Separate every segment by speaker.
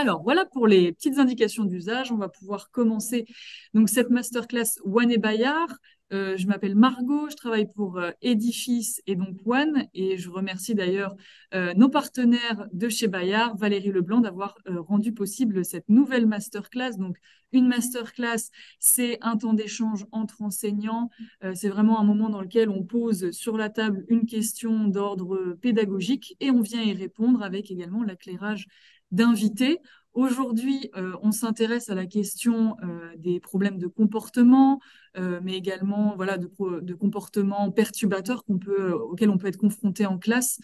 Speaker 1: Alors, voilà pour les petites indications d'usage. On va pouvoir commencer donc cette masterclass One et Bayard. Je m'appelle Margot, je travaille pour Edifice et donc One. Et je remercie d'ailleurs nos partenaires de chez Bayard, Valérie Leblanc, d'avoir rendu possible cette nouvelle masterclass. Donc, une masterclass, c'est un temps d'échange entre enseignants. C'est vraiment un moment dans lequel on pose sur la table une question d'ordre pédagogique et on vient y répondre avec également l'éclairage d'invités. Aujourd'hui, on s'intéresse à la question des problèmes de comportement, mais également voilà, de comportements perturbateurs auxquels on peut être confronté en classe,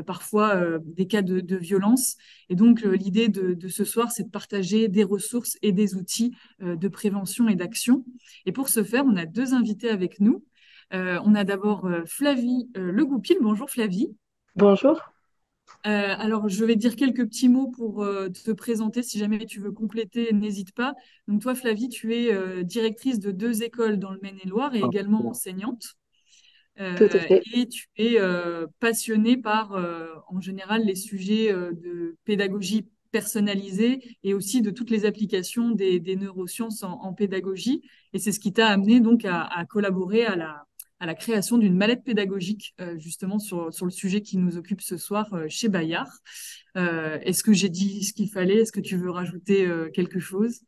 Speaker 1: parfois des cas de violence. Et donc, l'idée de ce soir, c'est de partager des ressources et des outils de prévention et d'action. Et pour ce faire, on a deux invités avec nous. On a d'abord Flavie Le Goupil. Bonjour Flavie.
Speaker 2: Bonjour.
Speaker 1: Alors, je vais dire quelques petits mots pour te présenter. Si jamais tu veux compléter, n'hésite pas. Donc, toi, Flavie, tu es directrice de deux écoles dans le Maine-et-Loire et également enseignante.
Speaker 2: Tout à fait.
Speaker 1: Et tu es passionnée par, en général, les sujets de pédagogie personnalisée et aussi de toutes les applications des neurosciences en pédagogie. Et c'est ce qui t'a amené donc à collaborer à la création d'une mallette pédagogique, justement sur le sujet qui nous occupe ce soir chez Bayard. Est-ce que j'ai dit ce qu'il fallait? Est-ce que tu veux rajouter quelque chose?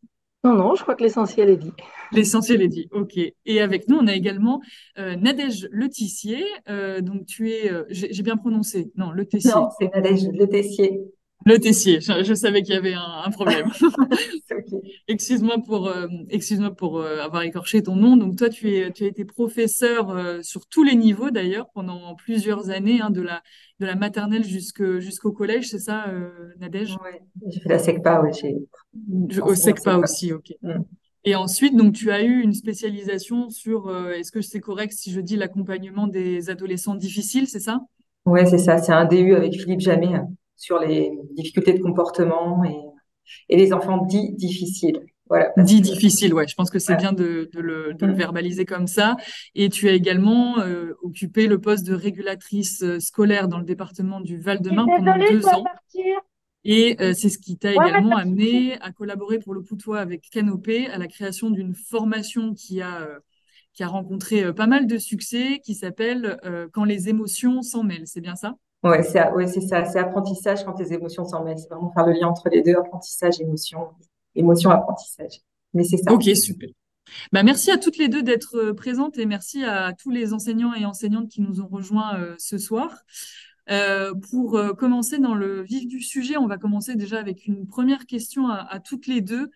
Speaker 2: Non, non, je crois que l'essentiel est dit.
Speaker 1: L'essentiel est dit. OK. Et avec nous, on a également Nadège Letissier. Donc, tu es, j'ai bien prononcé. Non, Le
Speaker 2: Non,
Speaker 1: Tessier.
Speaker 2: c'est Nadège Le Tessier.
Speaker 1: Le Tessier. Je savais qu'il y avait un problème.
Speaker 2: C'est OK.
Speaker 1: Excuse-moi pour avoir écorché ton nom. Donc, toi, tu as été professeur sur tous les niveaux, d'ailleurs, pendant plusieurs années, hein, de la maternelle jusqu'au collège, c'est ça, Nadège?
Speaker 2: Ouais. J'ai fait la SECPA, ouais, j'ai
Speaker 1: Au
Speaker 2: enseigné en
Speaker 1: SECPA
Speaker 2: SECPA.
Speaker 1: aussi, OK.
Speaker 2: Mm.
Speaker 1: Et ensuite, donc, tu as eu une spécialisation sur, est-ce que c'est correct si je dis l'accompagnement des adolescents difficiles, c'est ça?
Speaker 2: Ouais, c'est ça. C'est un DU avec Philippe Jamet sur les difficultés de comportement et les enfants dits difficiles. Voilà, parce
Speaker 1: Dit
Speaker 2: que
Speaker 1: difficile, ouais. Je pense que c'est
Speaker 2: voilà.
Speaker 1: bien de le
Speaker 2: Mm.
Speaker 1: verbaliser comme ça. Et tu as également occupé le poste de régulatrice scolaire dans le département du
Speaker 2: Je suis
Speaker 1: Val-de-Marne pendant
Speaker 2: désolée, je
Speaker 1: deux
Speaker 2: dois
Speaker 1: ans.
Speaker 2: partir.
Speaker 1: Et c'est ce qui t'a
Speaker 2: Ouais, ouais,
Speaker 1: également
Speaker 2: pas de souci.
Speaker 1: amené à collaborer pour le Poutois avec Canopé à la création d'une formation qui a rencontré pas mal de succès, qui s'appelle Quand les émotions s'en mêlent. C'est bien ça?
Speaker 2: Ouais, c'est ça. C'est apprentissage quand les émotions s'en mêlent. C'est vraiment faire le lien entre les deux, apprentissage, émotion, émotion, apprentissage. Mais c'est ça.
Speaker 1: Ok, super. Bah, merci à toutes les deux d'être présentes et merci à tous les enseignants et enseignantes qui nous ont rejoints ce soir. Pour commencer dans le vif du sujet, on va commencer déjà avec une première question à toutes les deux.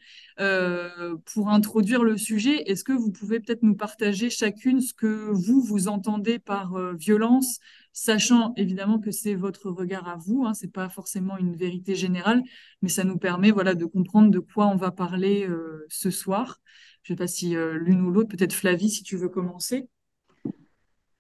Speaker 1: Pour introduire le sujet, est-ce que vous pouvez peut-être nous partager chacune ce que vous entendez par violence, sachant évidemment que c'est votre regard à vous, hein, c'est pas forcément une vérité générale, mais ça nous permet voilà de comprendre de quoi on va parler ce soir. Je sais pas si l'une ou l'autre, peut-être Flavie, si tu veux commencer.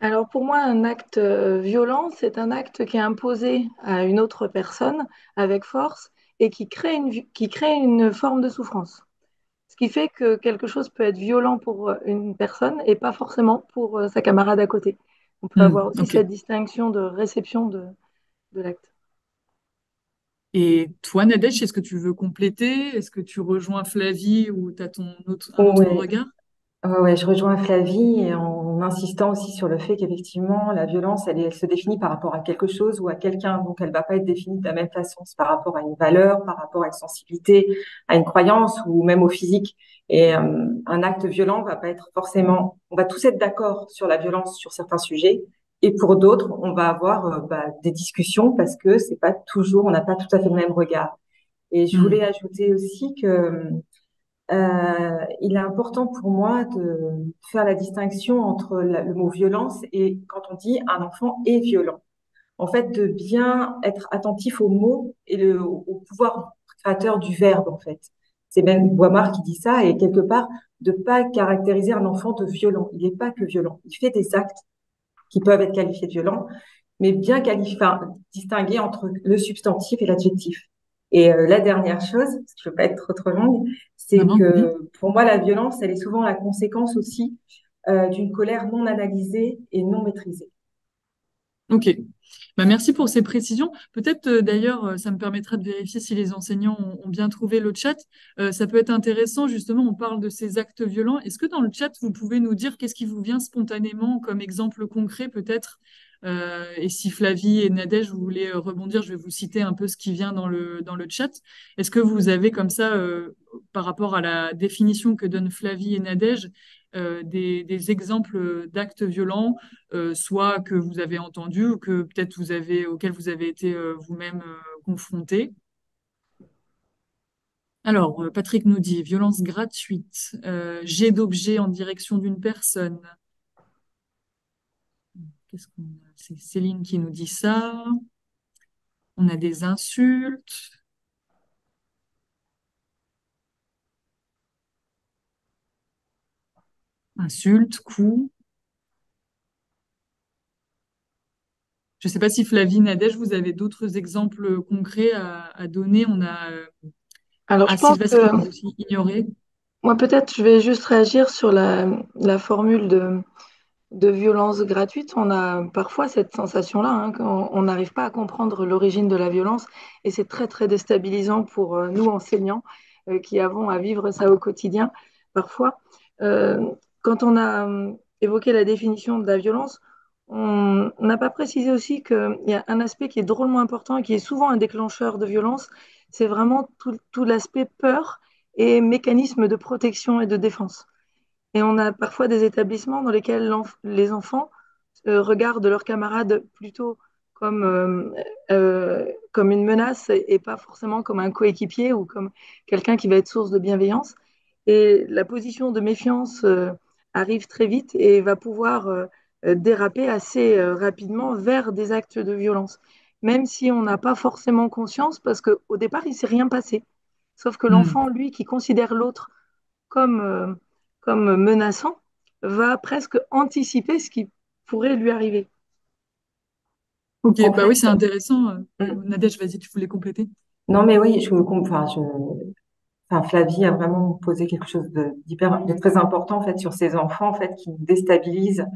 Speaker 2: Alors pour moi, un acte violent, c'est un acte qui est imposé à une autre personne avec force et qui crée une forme de souffrance. Ce qui fait que quelque chose peut être violent pour une personne et pas forcément pour sa camarade à côté. On peut
Speaker 1: Hmm,
Speaker 2: avoir aussi
Speaker 1: ok.
Speaker 2: cette distinction de réception de l'acte.
Speaker 1: Et toi, Nadège, est-ce que tu veux compléter? Est-ce que tu rejoins Flavie ou tu as un autre
Speaker 2: Ouais,
Speaker 1: regard?
Speaker 2: ouais, je rejoins Flavie et en insistant aussi sur le fait qu'effectivement, la violence, elle se définit par rapport à quelque chose ou à quelqu'un. Donc, elle va pas être définie de la même façon. C'est par rapport à une valeur, par rapport à une sensibilité, à une croyance ou même au physique. Et un acte violent va pas être forcément. On va tous être d'accord sur la violence sur certains sujets. Et pour d'autres, on va avoir des discussions parce que c'est pas toujours, on n'a pas tout à fait le même regard. Et je voulais
Speaker 1: Hmm,
Speaker 2: ajouter aussi que il est important pour moi de faire la distinction entre le mot violence et quand on dit un enfant est violent. En fait, de bien être attentif au mot et au pouvoir créateur du verbe, en fait. C'est même Boimard qui dit ça et quelque part de pas caractériser un enfant de violent. Il n'est pas que violent. Il fait des actes qui peuvent être qualifiés de violents, mais bien qualifier, enfin, distinguer entre le substantif et l'adjectif. Et la dernière chose, parce que je ne veux pas être trop longue,
Speaker 1: non,
Speaker 2: c'est
Speaker 1: non.
Speaker 2: que pour moi, la violence, elle est souvent la conséquence aussi d'une colère non analysée et non maîtrisée.
Speaker 1: Ok. Bah, merci pour ces précisions. Peut-être d'ailleurs, ça me permettra de vérifier si les enseignants ont bien trouvé le chat. Ça peut être intéressant, justement, on parle de ces actes violents. Est-ce que dans le chat, vous pouvez nous dire qu'est-ce qui vous vient spontanément comme exemple concret, peut-être? Et si Flavie et Nadège, vous voulez rebondir, je vais vous citer un peu ce qui vient dans le chat. Est-ce que vous avez comme ça, par rapport à la définition que donnent Flavie et Nadège, des exemples d'actes violents soit que vous avez entendu ou que peut-être auquel vous avez été vous-même confronté. Alors, Patrick nous dit violence gratuite, jet d'objet en direction d'une personne. Qu'est-ce qu'on a? C'est Céline qui nous dit ça. On a des insultes, insultes, coups. Je ne sais pas si Flavie, Nadège, vous avez d'autres exemples concrets à donner. On a
Speaker 3: Alors, je pense
Speaker 1: Sylvestre qui
Speaker 3: que
Speaker 1: nous dit ignorer.
Speaker 3: moi, peut-être, je vais juste réagir sur la formule de violence gratuite. On a parfois cette sensation-là, hein, quand on n'arrive pas à comprendre l'origine de la violence, et c'est très, très déstabilisant pour nous, enseignants, qui avons à vivre ça au quotidien. Parfois, quand on a évoqué la définition de la violence, on n'a pas précisé aussi qu'il y a un aspect qui est drôlement important et qui est souvent un déclencheur de violence, c'est vraiment tout l'aspect peur et mécanisme de protection et de défense. Et on a parfois des établissements dans lesquels les enfants regardent leurs camarades plutôt comme, comme une menace et pas forcément comme un coéquipier ou comme quelqu'un qui va être source de bienveillance. Et la position de méfiance arrive très vite et va pouvoir déraper assez rapidement vers des actes de violence, même si on n'a pas forcément conscience parce qu'au départ, il ne s'est rien passé. Sauf que
Speaker 1: Hmm.
Speaker 3: l'enfant, lui, qui considère l'autre comme, comme menaçant, va presque anticiper ce qui pourrait lui arriver.
Speaker 1: Ok,
Speaker 2: En
Speaker 1: bah oui,
Speaker 2: fait,
Speaker 1: c'est intéressant.
Speaker 2: mm,
Speaker 1: Nadège, vas-y, tu voulais compléter?
Speaker 2: non, mais oui, enfin, Flavie a vraiment posé quelque chose de très important en fait sur ces enfants en fait qui nous déstabilisent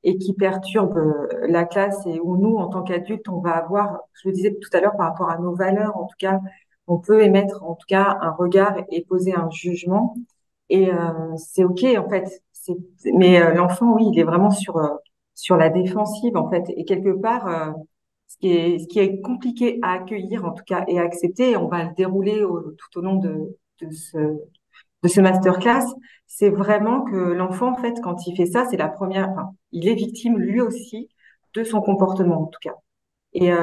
Speaker 2: et qui perturbent la classe et où nous, en tant qu'adultes, on va avoir, je le disais tout à l'heure par rapport à nos valeurs, en tout cas, on peut émettre en tout cas un regard et poser un jugement et c'est ok en fait. Mais l'enfant, oui, il est vraiment sur la défensive en fait et quelque part. Ce qui est compliqué à accueillir, en tout cas, et à accepter, et on va le dérouler tout au long de ce masterclass, c'est vraiment que l'enfant, en fait, quand il fait ça, c'est la première, enfin, il est victime lui aussi de son comportement, en tout cas. Et on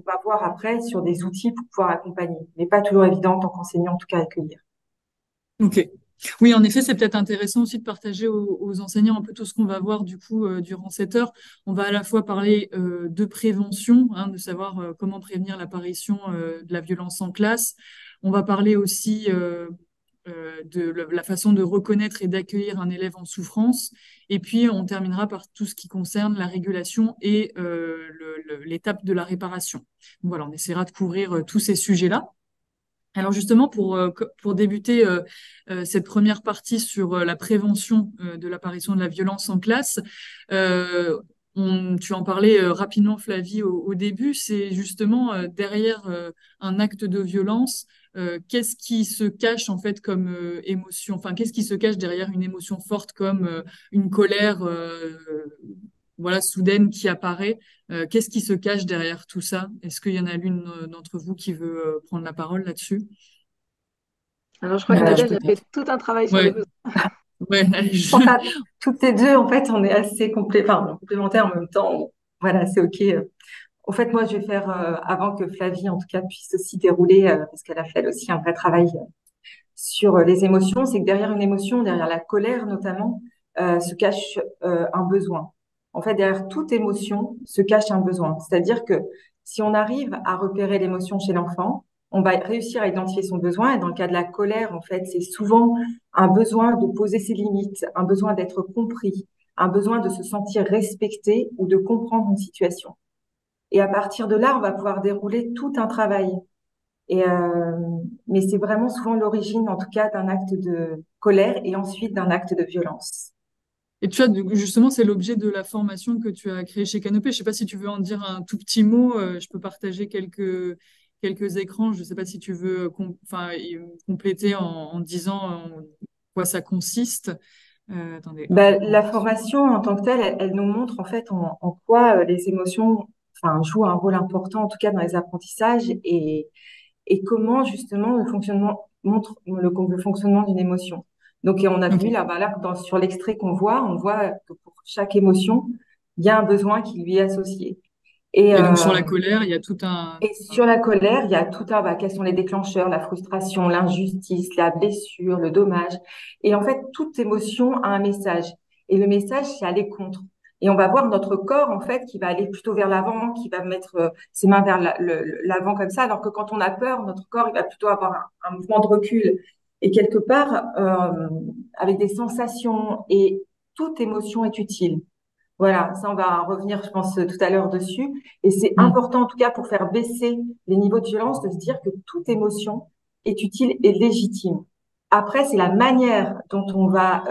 Speaker 2: va voir après sur des outils pour pouvoir accompagner, mais pas toujours évident en tant qu'enseignant, en tout cas, à accueillir.
Speaker 1: Ok. Oui, en effet, c'est peut-être intéressant aussi de partager aux enseignants un peu tout ce qu'on va voir du coup durant cette heure. On va à la fois parler de prévention, hein, de savoir comment prévenir l'apparition de la violence en classe. On va parler aussi la façon de reconnaître et d'accueillir un élève en souffrance. Et puis, on terminera par tout ce qui concerne la régulation et l'étape de la réparation. Donc, voilà, on essaiera de couvrir tous ces sujets-là. Alors justement, pour débuter cette première partie sur la prévention de l'apparition de la violence en classe, euh, tu en parlais rapidement, Flavie, au début, c'est justement derrière un acte de violence, qu'est-ce qui se cache en fait comme émotion, enfin qu'est-ce qui se cache derrière une émotion forte comme une colère, voilà, soudaine qui apparaît. Qu'est-ce qui se cache derrière tout ça? Est-ce qu'il y en a l'une d'entre vous qui veut prendre la parole là-dessus?
Speaker 3: Alors, je crois que
Speaker 1: Nadège
Speaker 3: Nadège a fait
Speaker 1: peut-être.
Speaker 3: tout un travail sur les
Speaker 1: Ouais,
Speaker 3: besoins.
Speaker 1: ouais, allez,
Speaker 2: Enfin, toutes les deux, en fait, on est assez enfin, complémentaires en même temps. Voilà, c'est OK. En fait, moi, je vais faire, avant que Flavie, en tout cas, puisse aussi dérouler, parce qu'elle a fait elle aussi un vrai travail sur les émotions, c'est que derrière une émotion, derrière la colère notamment, se cache un besoin. En fait, derrière toute émotion se cache un besoin. C'est-à-dire que si on arrive à repérer l'émotion chez l'enfant, on va réussir à identifier son besoin. Et dans le cas de la colère, en fait, c'est souvent un besoin de poser ses limites, un besoin d'être compris, un besoin de se sentir respecté ou de comprendre une situation. Et à partir de là, on va pouvoir dérouler tout un travail. Mais c'est vraiment souvent l'origine, en tout cas, d'un acte de colère et ensuite d'un acte de violence.
Speaker 1: Et tu vois, justement, c'est l'objet de la formation que tu as créée chez Canopé. Je sais pas si tu veux en dire un tout petit mot. Je peux partager quelques écrans. Je sais pas si tu veux compléter en disant en quoi ça consiste. Attendez, hop,
Speaker 2: Ben,
Speaker 1: on va
Speaker 2: la
Speaker 1: dessus.
Speaker 2: formation en tant que telle, elle nous montre en fait en quoi les émotions, enfin, jouent un rôle important, en tout cas dans les apprentissages, et comment justement le fonctionnement montre le fonctionnement d'une émotion. Donc, et on a
Speaker 1: Ok.
Speaker 2: vu là, ben là sur l'extrait qu'on voit, on voit que pour chaque émotion, il y a un besoin qui lui est associé. Et,
Speaker 1: Et donc sur la colère, il y a tout
Speaker 2: et sur la colère, il y a tout un, bah, quels sont les déclencheurs, la frustration, l'injustice, la blessure, le dommage. Et en fait, toute émotion a un message. Et le message, c'est aller contre. Et on va voir notre corps, en fait, qui va aller plutôt vers l'avant, qui va mettre ses mains vers l'avant comme ça, alors que quand on a peur, notre corps, il va plutôt avoir un mouvement de recul. Et quelque part, avec des sensations, et toute émotion est utile. Voilà, ça, on va revenir, je pense, tout à l'heure dessus. Et c'est
Speaker 1: Hmm.
Speaker 2: important, en tout cas, pour faire baisser les niveaux de violence, de se dire que toute émotion est utile et légitime. Après, c'est la manière dont on va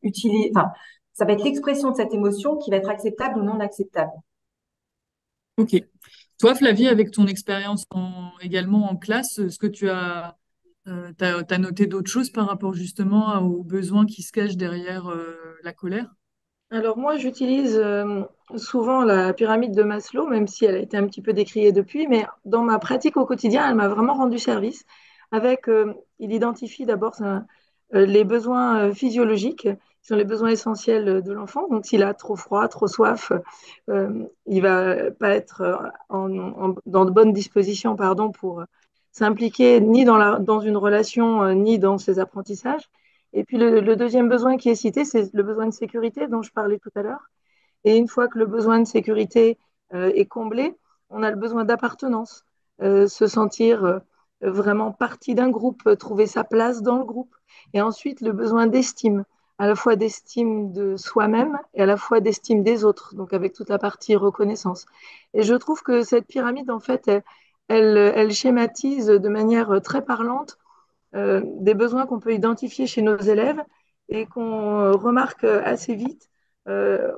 Speaker 2: utiliser, enfin, ça va être l'expression de cette émotion qui va être acceptable ou non acceptable.
Speaker 1: Ok. Toi, Flavie, avec ton expérience également en classe, est-ce que t'as noté d'autres choses par rapport justement aux besoins qui se cachent derrière la colère?
Speaker 3: Alors moi, j'utilise souvent la pyramide de Maslow, même si elle a été un petit peu décriée depuis, mais dans ma pratique au quotidien, elle m'a vraiment rendu service. Il identifie d'abord les besoins physiologiques, qui sont les besoins essentiels de l'enfant. Donc s'il a trop froid, trop soif, il va pas être dans de bonnes dispositions, pardon, pour s'impliquer ni dans une relation, ni dans ses apprentissages. Et puis le deuxième besoin qui est cité, c'est le besoin de sécurité dont je parlais tout à l'heure. Et une fois que le besoin de sécurité est comblé, on a le besoin d'appartenance, se sentir vraiment partie d'un groupe, trouver sa place dans le groupe. Et ensuite, le besoin d'estime, à la fois d'estime de soi-même et à la fois d'estime des autres, donc avec toute la partie reconnaissance. Et je trouve que cette pyramide, en fait, elle schématise de manière très parlante des besoins qu'on peut identifier chez nos élèves et qu'on remarque assez vite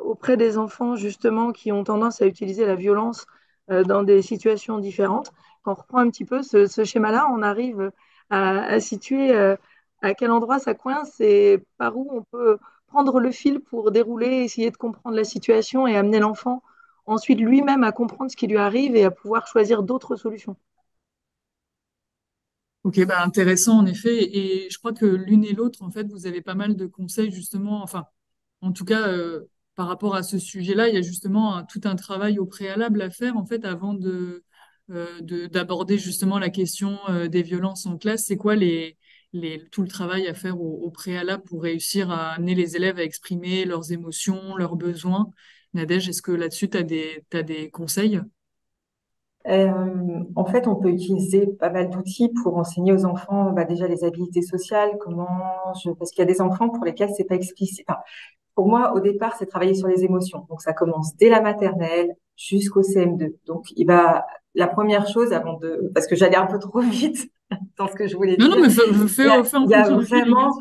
Speaker 3: auprès des enfants justement qui ont tendance à utiliser la violence dans des situations différentes. Quand on reprend un petit peu ce schéma-là, on arrive à situer à quel endroit ça coince et par où on peut prendre le fil pour dérouler, essayer de comprendre la situation et amener l'enfant ensuite lui-même à comprendre ce qui lui arrive et à pouvoir choisir d'autres solutions.
Speaker 1: Ok, bah intéressant en effet. Et je crois que l'une et l'autre, en fait, vous avez pas mal de conseils justement. Enfin, en tout cas, par rapport à ce sujet-là, il y a justement tout un travail au préalable à faire en fait avant d'aborder justement la question des violences en classe. C'est quoi tout le travail à faire au préalable pour réussir à amener les élèves à exprimer leurs émotions, leurs besoins? Nadège, est-ce que là-dessus, t'as des conseils?
Speaker 2: En fait, on peut utiliser pas mal d'outils pour enseigner aux enfants bah, déjà les habiletés sociales, parce qu'il y a des enfants pour lesquels c'est pas explicite. Enfin, pour moi, au départ, c'est travailler sur les émotions. Donc, ça commence dès la maternelle jusqu'au CM2. Donc, la première chose parce que j'allais un peu trop vite dans ce que je voulais
Speaker 1: Non, non,
Speaker 2: dire,
Speaker 1: mais fais en
Speaker 2: il y a
Speaker 1: fonction du feeling, hein.
Speaker 2: vraiment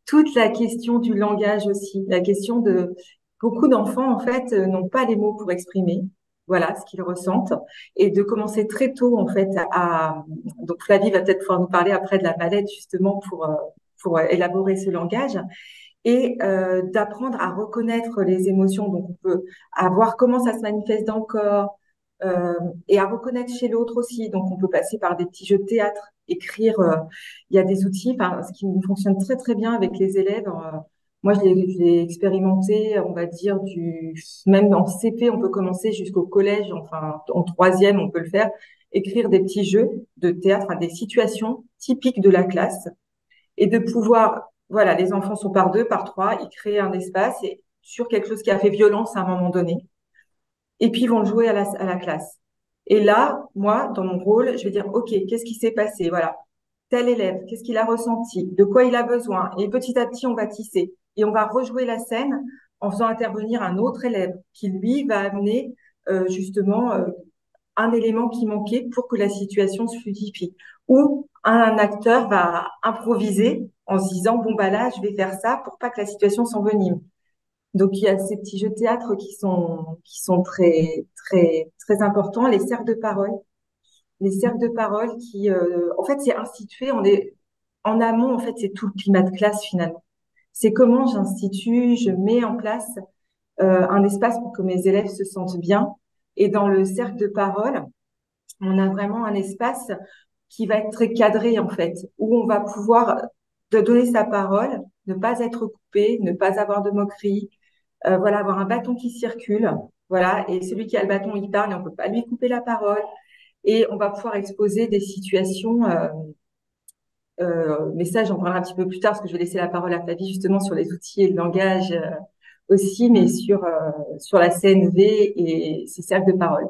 Speaker 2: toute la question du langage aussi. La question de beaucoup d'enfants, en fait, n'ont pas les mots pour exprimer. Voilà ce qu'ils ressentent. Et de commencer très tôt, en fait, donc Flavie va peut-être pouvoir nous parler après de la mallette, justement, pour élaborer ce langage et d'apprendre à reconnaître les émotions. Donc, on peut voir comment ça se manifeste dans le corps euh, et à reconnaître chez l'autre aussi. Donc, on peut passer par des petits jeux de théâtre, écrire. Il y a des outils, enfin, ce qui fonctionne très, très bien avec les élèves. Moi, je l'ai expérimenté, on va dire, même en CP, on peut commencer jusqu'au collège, enfin, en troisième, on peut le faire. Écrire des petits jeux de théâtre, enfin, des situations typiques de la classe et de pouvoir, voilà, les enfants sont par deux, par trois, ils créent un espace sur quelque chose qui a fait violence à un moment donné, et puis ils vont le jouer à la classe. Et là, moi, dans mon rôle, je vais dire, OK, qu'est-ce qui s'est passé? Voilà, tel élève, qu'est-ce qu'il a ressenti? De quoi il a besoin? Et petit à petit, on va tisser. Et on va rejouer la scène en faisant intervenir un autre élève qui, lui, va amener justement un élément qui manquait pour que la situation se fluidifie. Ou un acteur va improviser en se disant, bon, bah là, je vais faire ça pour pas que la situation s'envenime. Donc, il y a ces petits jeux de théâtre qui sont très, très, très importants. Les cercles de parole. Les cercles de parole en fait, c'est institué. En amont, en fait, c'est tout le climat de classe finalement. C'est comment j'institue, je mets en place un espace pour que mes élèves se sentent bien. Et dans le cercle de parole, on a vraiment un espace qui va être très cadré en fait, où on va pouvoir de donner sa parole, ne pas être coupé, ne pas avoir de moquerie, voilà, avoir un bâton qui circule, voilà, et celui qui a le bâton, il parle et on peut pas lui couper la parole, et on va pouvoir exposer des situations. Mais ça, j'en parlerai un petit peu plus tard parce que je vais laisser la parole à Flavie justement sur les outils et le langage aussi, mais sur la CNV et ses cercles de parole.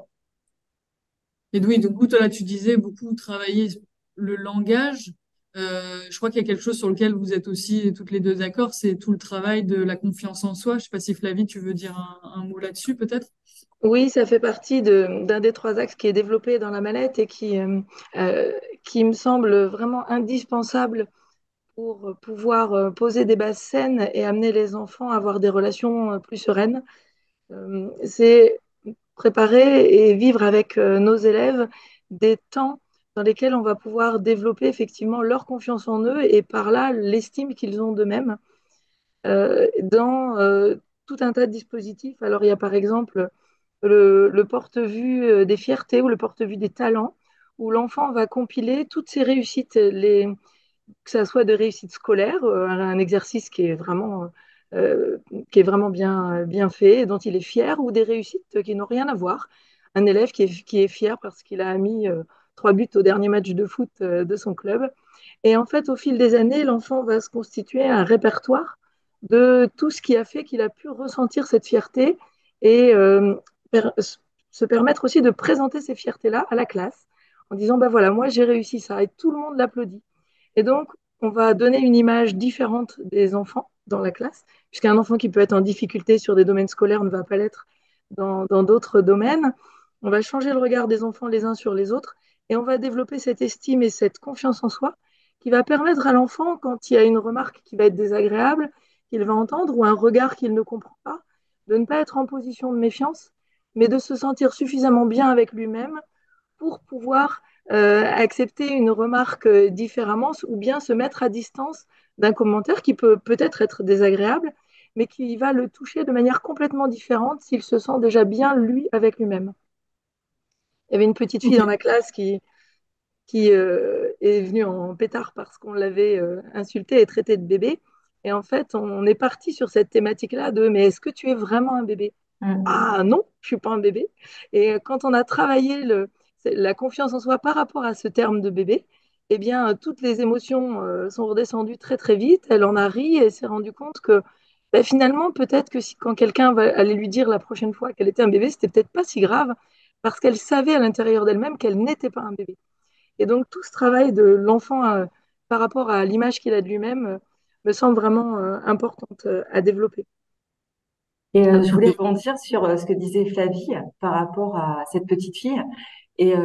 Speaker 1: Et oui, du coup, toi, là, tu disais beaucoup travailler le langage. Je crois qu'il y a quelque chose sur lequel vous êtes aussi toutes les deux d'accord, c'est tout le travail de la confiance en soi. Je sais pas si Flavie, tu veux dire un mot là-dessus, peut-être?
Speaker 3: Oui, ça fait partie d'un des trois axes qui est développé dans la mallette et euh, qui me semble vraiment indispensable pour pouvoir poser des bases saines et amener les enfants à avoir des relations plus sereines. C'est préparer et vivre avec nos élèves des temps dans lesquels on va pouvoir développer effectivement leur confiance en eux et par là l'estime qu'ils ont d'eux-mêmes dans tout un tas de dispositifs. Alors il y a par exemple le porte-vue des fiertés ou le porte-vue des talents, où l'enfant va compiler toutes ses réussites, que ça soit des réussites scolaires, un exercice euh, qui est vraiment bien fait, et dont il est fier, ou des réussites qui n'ont rien à voir. Un élève qui est fier parce qu'il a mis 3 buts au dernier match de foot de son club. Et en fait, au fil des années, l'enfant va se constituer un répertoire de tout ce qui a fait qu'il a pu ressentir cette fierté et per- se permettre aussi de présenter ces fiertés-là à la classe en disant, ben voilà, moi j'ai réussi ça et tout le monde l'applaudit. Et donc, on va donner une image différente des enfants dans la classe, puisqu'un enfant qui peut être en difficulté sur des domaines scolaires ne va pas l'être dans d'autres domaines. On va changer le regard des enfants les uns sur les autres et on va développer cette estime et cette confiance en soi qui va permettre à l'enfant, quand il y a une remarque qui va être désagréable, qu'il va entendre, ou un regard qu'il ne comprend pas, de ne pas être en position de méfiance, mais de se sentir suffisamment bien avec lui-même pour pouvoir accepter une remarque différemment ou bien se mettre à distance d'un commentaire qui peut peut-être être désagréable, mais qui va le toucher de manière complètement différente s'il se sent déjà bien lui avec lui-même. Il y avait une petite fille
Speaker 1: Ok.
Speaker 3: dans la classe qui est venue en pétard parce qu'on l'avait insultée et traitée de bébé. Et en fait, on est parti sur cette thématique-là de mais est-ce que tu es vraiment un bébé?
Speaker 2: Mm.
Speaker 3: Ah non, je suis pas un bébé. Et quand on a travaillé la confiance en soi par rapport à ce terme de bébé, eh bien, toutes les émotions sont redescendues très très vite. Elle en a ri et s'est rendue compte que ben, finalement, peut-être que si, quand quelqu'un allait lui dire la prochaine fois qu'elle était un bébé, c'était peut-être pas si grave parce qu'elle savait à l'intérieur d'elle-même qu'elle n'était pas un bébé. Et donc, tout ce travail de l'enfant par rapport à l'image qu'il a de lui-même me semble vraiment importante à développer.
Speaker 2: Et je voulais
Speaker 1: Ok.
Speaker 2: rebondir sur ce que disait Flavie par rapport à cette petite fille. Et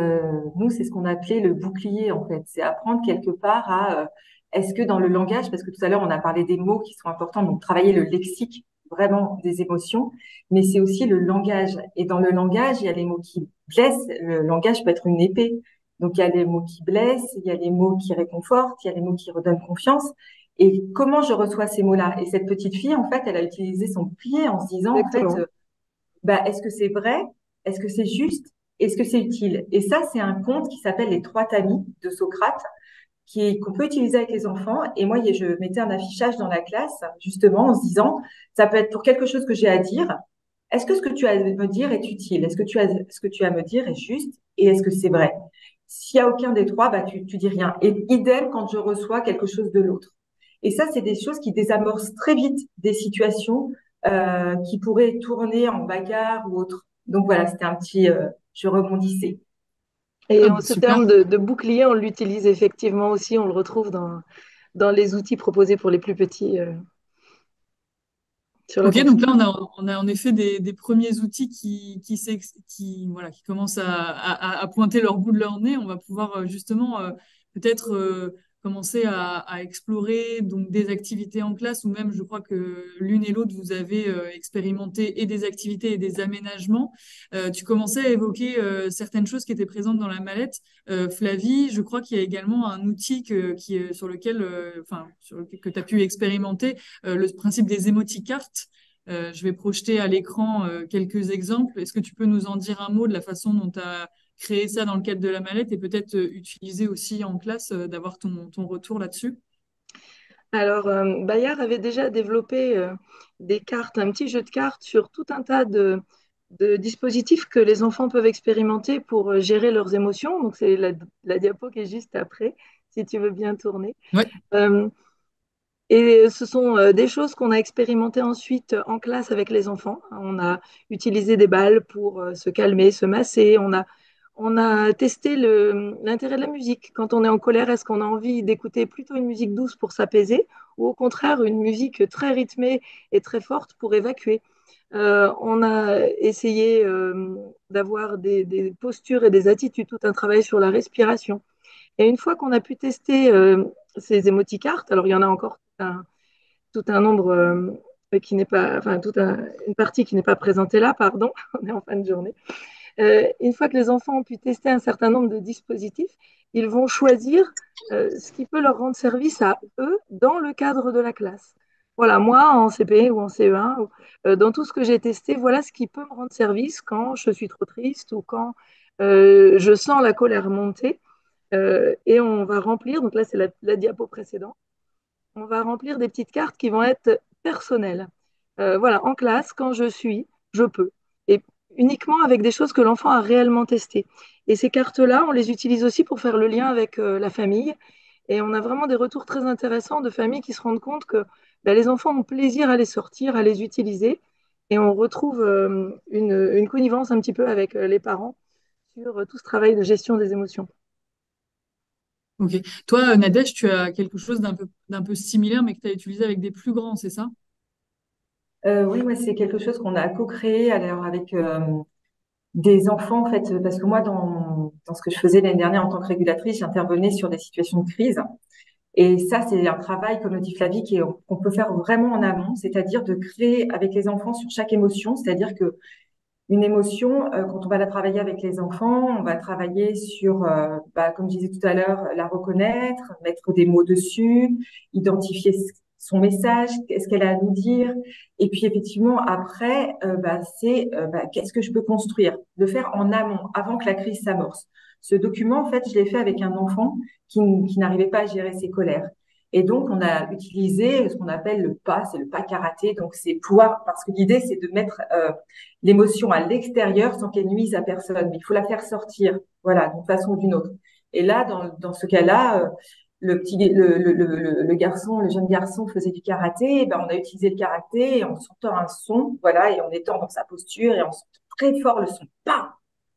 Speaker 2: nous, c'est ce qu'on appelait le bouclier, en fait. C'est apprendre quelque part est-ce que dans le langage, parce que tout à l'heure, on a parlé des mots qui sont importants, donc travailler le lexique vraiment des émotions, mais c'est aussi le langage. Et dans le langage, il y a les mots qui blessent. Le langage peut être une épée. Donc, il y a les mots qui blessent, il y a les mots qui réconfortent, il y a les mots qui redonnent confiance. Et comment je reçois ces mots-là? Et cette petite fille, en fait, elle a utilisé son pied en se disant, en fait,
Speaker 3: Exactement.
Speaker 2: bah, est-ce que c'est vrai? Est-ce que c'est juste? Est-ce que c'est utile? Et ça, c'est un conte qui s'appelle Les Trois Tamis de Socrate, qu'on peut utiliser avec les enfants. Et moi, je mettais un affichage dans la classe, justement, en se disant, ça peut être pour quelque chose que j'ai à dire. Est-ce que ce que tu as à me dire est utile? Ce que tu as à me dire est juste? Et est-ce que c'est vrai? S'il y a aucun des trois, bah, tu dis rien. Et idem quand je reçois quelque chose de l'autre. Et ça, c'est des choses qui désamorcent très vite des situations qui pourraient tourner en bagarre ou autre. Donc voilà, c'était un petit, je rebondissais.
Speaker 3: Et
Speaker 1: Hop,
Speaker 3: ce
Speaker 1: super.
Speaker 3: terme de bouclier, on l'utilise effectivement aussi, on le retrouve dans les outils proposés pour les plus petits sur la
Speaker 1: Ok,
Speaker 3: confiance.
Speaker 1: donc là, on a en effet des premiers outils voilà, qui commencent à pointer leur bout de leur nez. On va pouvoir justement peut-être commencé à explorer donc des activités en classe ou même je crois que l'une et l'autre vous avez expérimenté et des activités et des aménagements. Tu commençais à évoquer certaines choses qui étaient présentes dans la mallette. Flavie, je crois qu'il y a également un outil sur lequel, que tu as pu expérimenter, le principe des émoticartes. Je vais projeter à l'écran quelques exemples. Est-ce que tu peux nous en dire un mot de la façon dont tu as créé ça dans le cadre de la mallette et peut-être utiliser aussi en classe, d'avoir ton retour là-dessus?
Speaker 3: Alors, Bayard avait déjà développé des cartes, un petit jeu de cartes sur tout un tas de dispositifs que les enfants peuvent expérimenter pour gérer leurs émotions. Donc, c'est la diapo qui est juste après, si tu veux bien tourner.
Speaker 1: Ouais.
Speaker 3: Euh, et ce sont des choses qu'on a expérimentées ensuite en classe avec les enfants. On a utilisé des balles pour se calmer, se masser. On a testé l'intérêt de la musique. Quand on est en colère, est-ce qu'on a envie d'écouter plutôt une musique douce pour s'apaiser ou au contraire une musique très rythmée et très forte pour évacuer? On a essayé d'avoir des postures et des attitudes, tout un travail sur la respiration. Et une fois qu'on a pu tester ces émoticartes, alors il y en a encore tout un nombre qui n'est pas, enfin, une partie qui n'est pas présentée là, pardon, on est en fin de journée. Une fois que les enfants ont pu tester un certain nombre de dispositifs, ils vont choisir ce qui peut leur rendre service à eux dans le cadre de la classe. Voilà, moi, en CP ou en CE1, dans tout ce que j'ai testé, voilà ce qui peut me rendre service quand je suis trop triste ou quand je sens la colère monter. Et on va remplir, donc là c'est la diapo précédente, on va remplir des petites cartes qui vont être personnelles. Voilà, en classe, quand je suis, je peux. Et uniquement avec des choses que l'enfant a réellement testées. Et ces cartes-là, on les utilise aussi pour faire le lien avec la famille. Et on a vraiment des retours très intéressants de familles qui se rendent compte que ben, les enfants ont plaisir à les sortir, à les utiliser. Et on retrouve une connivence un petit peu avec les parents sur tout ce travail de gestion des émotions.
Speaker 1: Ok. Toi, Nadège, tu as quelque chose d'un peu similaire, mais que tu as utilisé avec des plus grands, c'est ça?
Speaker 2: Oui, ouais, c'est quelque chose qu'on a co-créé alors avec des enfants, en fait, parce que moi, dans ce que je faisais l'année dernière en tant que régulatrice, j'intervenais sur des situations de crise. Et ça, c'est un travail, comme le dit Flavie, qu'on peut faire vraiment en amont, c'est-à-dire de créer avec les enfants sur chaque émotion, c'est-à-dire que une émotion, quand on va la travailler avec les enfants, on va travailler sur, comme je disais tout à l'heure, la reconnaître, mettre des mots dessus, identifier son message, qu'est-ce qu'elle a à nous dire. Et puis effectivement, après, c'est qu'est-ce que je peux construire, le faire en amont, avant que la crise s'amorce. Ce document, en fait, je l'ai fait avec un enfant qui n'arrivait pas à gérer ses colères. Et donc, on a utilisé ce qu'on appelle le pas, c'est le pas karaté. Donc, c'est pouvoir, parce que l'idée, c'est de mettre l'émotion à l'extérieur sans qu'elle nuise à personne. Mais il faut la faire sortir, voilà, d'une façon ou d'une autre. Et là, dans ce cas-là, le garçon, le jeune garçon faisait du karaté. Et ben, on a utilisé le karaté en sortant un son, voilà, et en étant dans sa posture et en sortant très fort le son, pas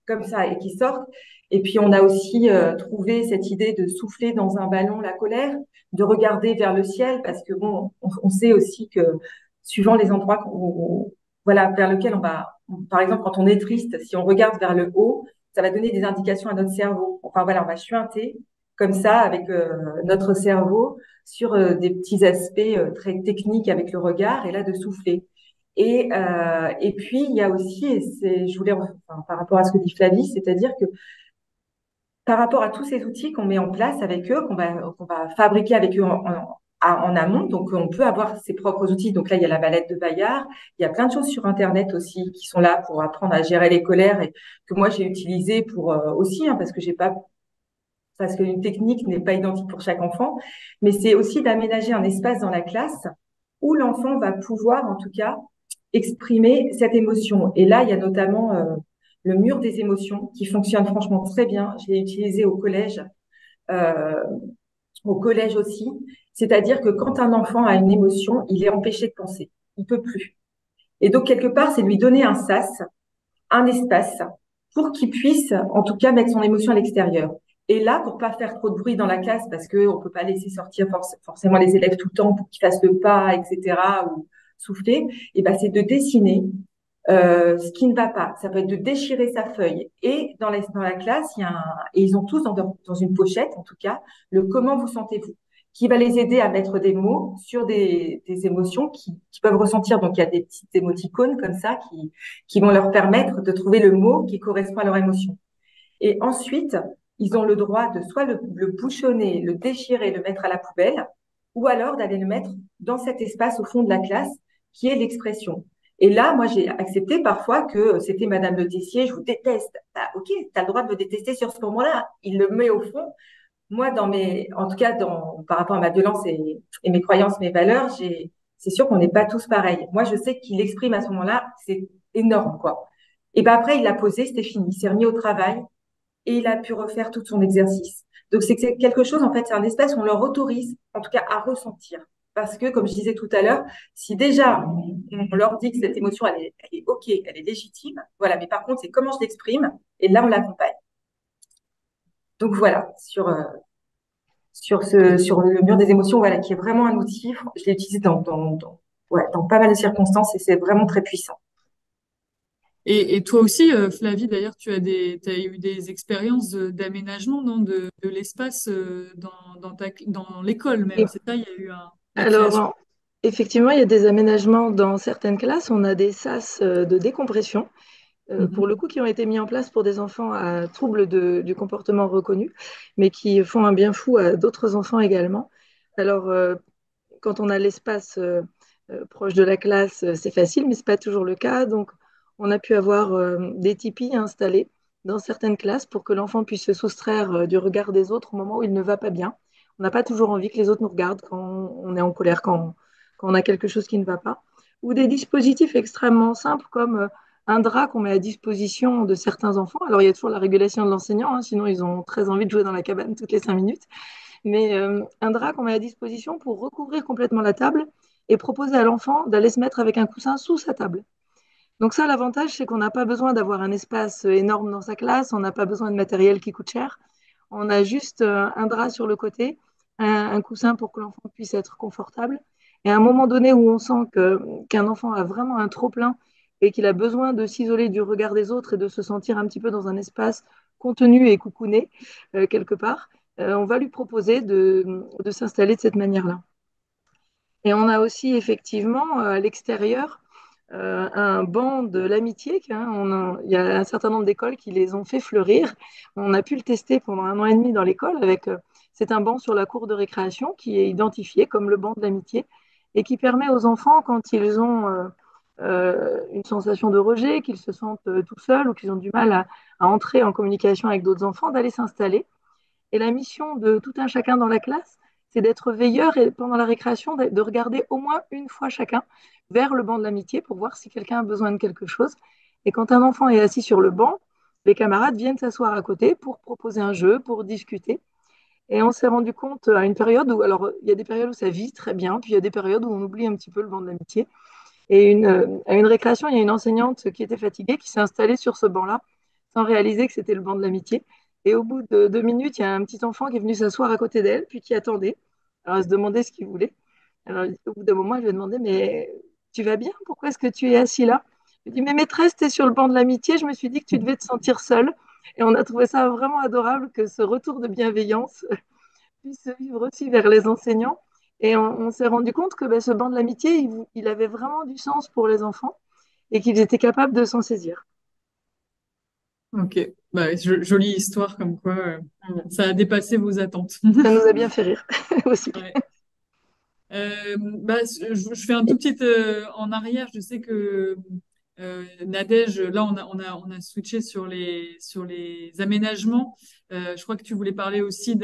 Speaker 2: comme ça, et qui sorte. Et puis, on a aussi trouvé cette idée de souffler dans un ballon la colère, de regarder vers le ciel, parce que bon, on sait aussi que suivant les endroits voilà, vers lequel par exemple, quand on est triste, si on regarde vers le haut, ça va donner des indications à notre cerveau. Enfin voilà, on va chuinter comme ça avec notre cerveau sur des petits aspects très techniques avec le regard et là de souffler. Et puis il y a aussi, je voulais, enfin, par rapport à ce que dit Flavie, c'est-à-dire que par rapport à tous ces outils qu'on met en place avec eux, qu'on va fabriquer avec eux en amont. Donc, on peut avoir ses propres outils. Donc là, il y a la mallette de Bayard. Il y a plein de choses sur Internet aussi qui sont là pour apprendre à gérer les colères et que moi, j'ai utilisé pour aussi, hein, parce qu'une technique n'est pas identique pour chaque enfant. Mais c'est aussi d'aménager un espace dans la classe où l'enfant va pouvoir, en tout cas, exprimer cette émotion. Et là, il y a notamment le mur des émotions qui fonctionne franchement très bien. Je l'ai utilisé euh, au collège aussi. C'est-à-dire que quand un enfant a une émotion, il est empêché de penser. Il peut plus. Et donc, quelque part, c'est lui donner un sas, un espace, pour qu'il puisse, en tout cas, mettre son émotion à l'extérieur. Et là, pour pas faire trop de bruit dans la classe, parce qu'on peut pas laisser sortir forcément les élèves tout le temps pour qu'ils fassent le pas, etc., ou souffler, et ben, c'est de dessiner ce qui ne va pas. Ça peut être de déchirer sa feuille. Et dans la classe, et ils ont tous dans une pochette, en tout cas, le comment vous sentez-vous, qui va les aider à mettre des mots sur des émotions qui peuvent ressentir. Donc, il y a des petites émoticônes comme ça qui vont leur permettre de trouver le mot qui correspond à leur émotion. Et ensuite, ils ont le droit de soit le bouchonner, le déchirer, le mettre à la poubelle, ou alors d'aller le mettre dans cet espace au fond de la classe qui est l'expression. Et là, moi, j'ai accepté parfois que c'était Madame Le Tessier, je vous déteste. Bah, ok, tu as le droit de me détester sur ce moment-là. Il le met au fond. Moi, en tout cas, par rapport à ma violence et mes croyances, mes valeurs, c'est sûr qu'on n'est pas tous pareils. Moi, je sais qu'il exprime à ce moment-là, c'est énorme, quoi. Et ben après, il l'a posé, c'était fini. Il s'est remis au travail et il a pu refaire tout son exercice. Donc, c'est quelque chose, en fait, c'est un espace où on leur autorise, en tout cas, à ressentir. Parce que, comme je disais tout à l'heure, si déjà on leur dit que cette émotion, elle est OK, elle est légitime, voilà, mais par contre, c'est comment je l'exprime, et là, on l'accompagne. Donc, voilà,
Speaker 1: Ok.
Speaker 2: sur le mur des émotions, voilà, qui est vraiment un outil, je l'ai utilisé ouais, dans pas mal de circonstances, et c'est vraiment très puissant.
Speaker 1: Et toi aussi, Flavie, d'ailleurs, t'as eu des expériences d'aménagement, non, de l'espace dans l'école même.
Speaker 3: Et
Speaker 1: C'est ça, il y a eu la création.
Speaker 3: alors, effectivement, il y a des aménagements dans certaines classes. On a des sas de décompression, pour le
Speaker 1: Mhm.
Speaker 3: coup, qui ont été mis en place pour des enfants à troubles du comportement reconnus, mais qui font un bien fou à d'autres enfants également. Alors, quand on a l'espace proche de la classe, c'est facile, mais ce n'est pas toujours le cas. Donc, on a pu avoir des tipis installés dans certaines classes pour que l'enfant puisse se soustraire du regard des autres au moment où il ne va pas bien. On n'a pas toujours envie que les autres nous regardent quand on est en colère, quand on a quelque chose qui ne va pas. Ou des dispositifs extrêmement simples comme un drap qu'on met à disposition de certains enfants. Alors, il y a toujours la régulation de l'enseignant, hein, sinon ils ont très envie de jouer dans la cabane toutes les 5 minutes, mais un drap qu'on met à disposition pour recouvrir complètement la table et proposer à l'enfant d'aller se mettre avec un coussin sous sa table. Donc ça, l'avantage, c'est qu'on n'a pas besoin d'avoir un espace énorme dans sa classe, on n'a pas besoin de matériel qui coûte cher, on a juste un drap sur le côté, un coussin pour que l'enfant puisse être confortable. Et à un moment donné où on sent qu'un enfant a vraiment un trop-plein et qu'il a besoin de s'isoler du regard des autres et de se sentir un petit peu dans un espace contenu et coucouné quelque part, on va lui proposer de s'installer de cette manière-là. Et on a aussi effectivement à l'extérieur un banc de l'amitié. Il y a un certain nombre d'écoles qui les ont fait fleurir. On a pu le tester pendant 1 an et demi dans l'école c'est un banc sur la cour de récréation qui est identifié comme le banc de l'amitié et qui permet aux enfants, quand ils ont une sensation de rejet, qu'ils se sentent tout seuls ou qu'ils ont du mal à entrer en communication avec d'autres enfants, d'aller s'installer. Et la mission de tout un chacun dans la classe, c'est d'être veilleur et pendant la récréation, de regarder au moins une fois chacun vers le banc de l'amitié pour voir si quelqu'un a besoin de quelque chose. Et quand un enfant est assis sur le banc, les camarades viennent s'asseoir à côté pour proposer un jeu, pour discuter. Et on s'est rendu compte à une période où, alors, il y a des périodes où ça vit très bien, puis il y a des périodes où on oublie un petit peu le banc de l'amitié. Et à une récréation, il y a une enseignante qui était fatiguée, qui s'est installée sur ce banc-là, sans réaliser que c'était le banc de l'amitié. Et au bout de 2 minutes, il y a un petit enfant qui est venu s'asseoir à côté d'elle, puis qui attendait. Alors, elle se demandait ce qu'il voulait. Alors, au bout d'un moment, elle lui a demandé, mais tu vas bien? Pourquoi est-ce que tu es assis là? Elle dit, mais maîtresse, tu es sur le banc de l'amitié, je me suis dit que tu devais te sentir seule. Et on a trouvé ça vraiment adorable que ce retour de bienveillance puisse se vivre aussi vers les enseignants. Et on s'est rendu compte que ce banc de l'amitié, il avait vraiment du sens pour les enfants et qu'ils étaient capables de s'en saisir.
Speaker 1: Ok. Bah, jolie histoire comme quoi ça a dépassé vos attentes.
Speaker 3: Ça nous a bien fait rire aussi.
Speaker 1: Ouais. Bah, je fais un tout petit en arrière. Je sais que Nadège, là, on a switché sur les aménagements. Je crois que tu voulais parler aussi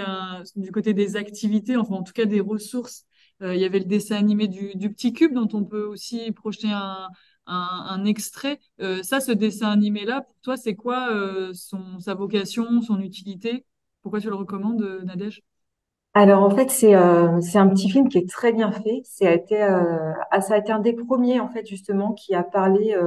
Speaker 1: du côté des activités, enfin, en tout cas, des ressources. Il y avait le dessin animé du Petit Cube dont on peut aussi projeter un extrait. Ça, ce dessin animé-là, pour toi, c'est quoi sa vocation, son utilité? Pourquoi tu le recommandes, Nadège?
Speaker 2: Alors en fait, c'est un petit film qui est très bien fait. Ça a été un des premiers en fait justement qui a parlé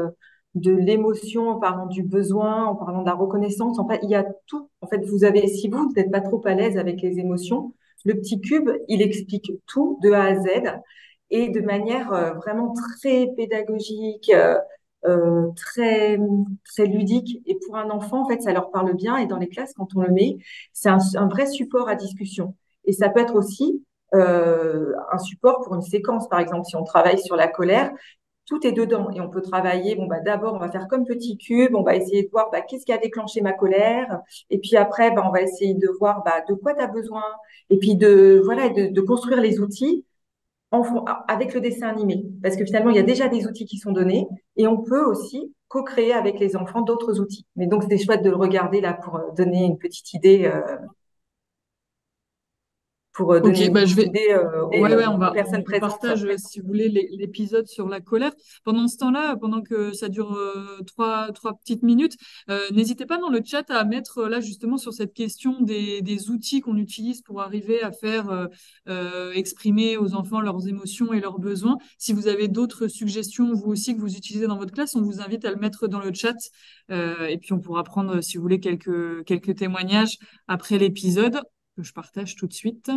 Speaker 2: de l'émotion en parlant du besoin, en parlant de la reconnaissance. En fait, il y a tout. En fait, si vous n'êtes pas trop à l'aise avec les émotions, le petit cube, il explique tout de A à Z et de manière vraiment très pédagogique. très très ludique. Et pour un enfant, en fait, ça leur parle bien. Et dans les classes, quand on le met, c'est un vrai support à discussion. Et ça peut être aussi un support pour une séquence, par exemple, si on travaille sur la colère. Tout est dedans et on peut travailler. Bon, bah, d'abord, on va faire comme petit cube. On va essayer de voir bah, qu'est-ce qui a déclenché ma colère. Et puis après, bah, on va essayer de voir bah, de quoi tu as besoin. Et puis voilà, de construire les outils avec le dessin animé. Parce que finalement, il y a déjà des outils qui sont donnés et on peut aussi co-créer avec les enfants d'autres outils. Mais donc, c'est chouette de le regarder là
Speaker 1: Ok,
Speaker 2: donner une
Speaker 1: bah je
Speaker 2: petite
Speaker 1: vais.
Speaker 2: idée
Speaker 1: Ouais, ouais,
Speaker 2: aux personnes
Speaker 1: on
Speaker 2: présentes.
Speaker 1: partage, si vous voulez, l'épisode sur la colère. Pendant ce temps-là, pendant que ça dure trois petites minutes, n'hésitez pas dans le chat à mettre là justement sur cette question des outils qu'on utilise pour arriver à faire exprimer aux enfants leurs émotions et leurs besoins. Si vous avez d'autres suggestions, vous aussi, que vous utilisez dans votre classe, on vous invite à le mettre dans le chat. Et puis on pourra prendre, si vous voulez, quelques témoignages après l'épisode que je partage tout de suite.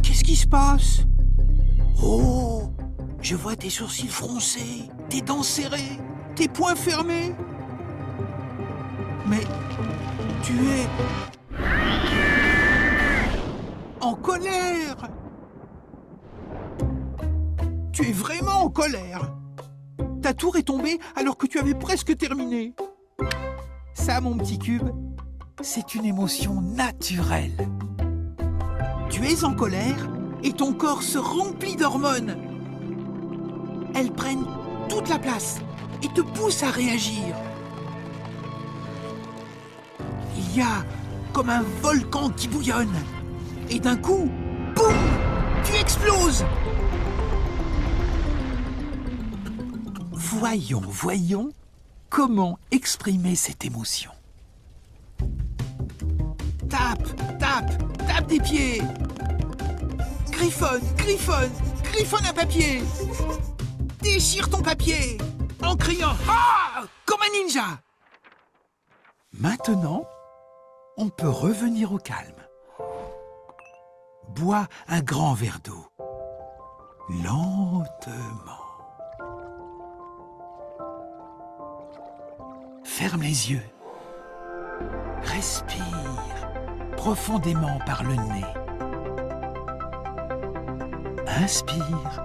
Speaker 4: Qu'est-ce qui se passe? Oh, je vois tes sourcils froncés, tes dents serrées, tes poings fermés. Mais tu es en colère. Tu es vraiment en colère. Ta tour est tombée alors que tu avais presque terminé. Ça, mon petit cube, c'est une émotion naturelle. Tu es en colère et ton corps se remplit d'hormones. Elles prennent toute la place et te poussent à réagir. Il y a comme un volcan qui bouillonne. Et d'un coup, boum, tu exploses. Voyons comment exprimer cette émotion. Tape des pieds. Griffonne un papier. Déchire ton papier en criant « Ah !» comme un ninja. Maintenant, on peut revenir au calme. Bois un grand verre d'eau. Lentement. Ferme les yeux. Respire profondément par le nez. Inspire.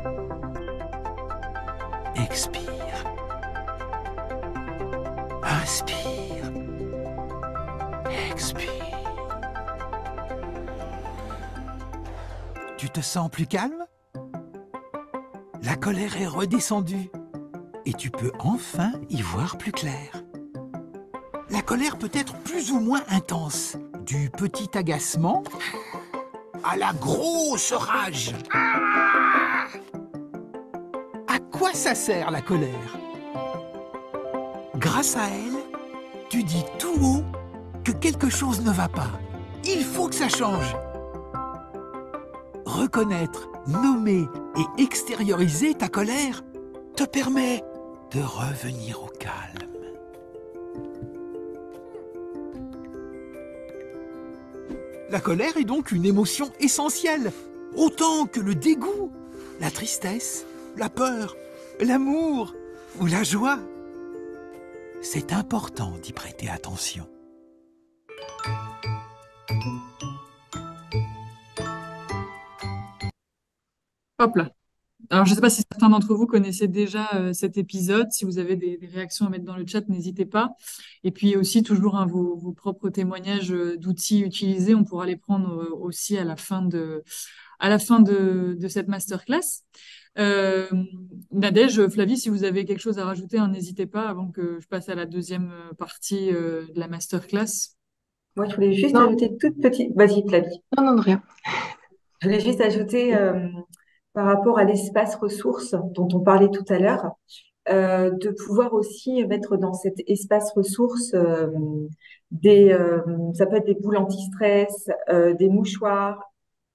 Speaker 4: Expire. Inspire. Expire. Tu te sens plus calme? La colère est redescendue et tu peux enfin y voir plus clair. La colère peut être plus ou moins intense, du petit agacement à la grosse rage. À quoi ça sert la colère? Grâce à elle, tu dis tout haut que quelque chose ne va pas. Il faut que ça change. Reconnaître, nommer et extérioriser ta colère te permet de revenir au calme. La colère est donc une émotion essentielle, autant que le dégoût, la tristesse, la peur, l'amour ou la joie. C'est important d'y prêter attention.
Speaker 1: Hop là. Alors, je ne sais pas si certains d'entre vous connaissaient déjà cet épisode. Si vous avez des réactions à mettre dans le chat, n'hésitez pas. Et puis aussi, toujours hein, vos propres témoignages d'outils utilisés, on pourra les prendre aussi à la fin de cette masterclass. Nadège, Flavie, si vous avez quelque chose à rajouter, hein, n'hésitez pas avant que je passe à la deuxième partie de la masterclass.
Speaker 2: Moi, je voulais juste
Speaker 3: Non,
Speaker 2: ajouter une toute petite. Vas-y, Flavie.
Speaker 3: non, non, rien.
Speaker 2: Je voulais juste ajouter par rapport à l'espace ressources dont on parlait tout à l'heure, de pouvoir aussi mettre dans cet espace ressources ça peut être des boules anti-stress, des mouchoirs,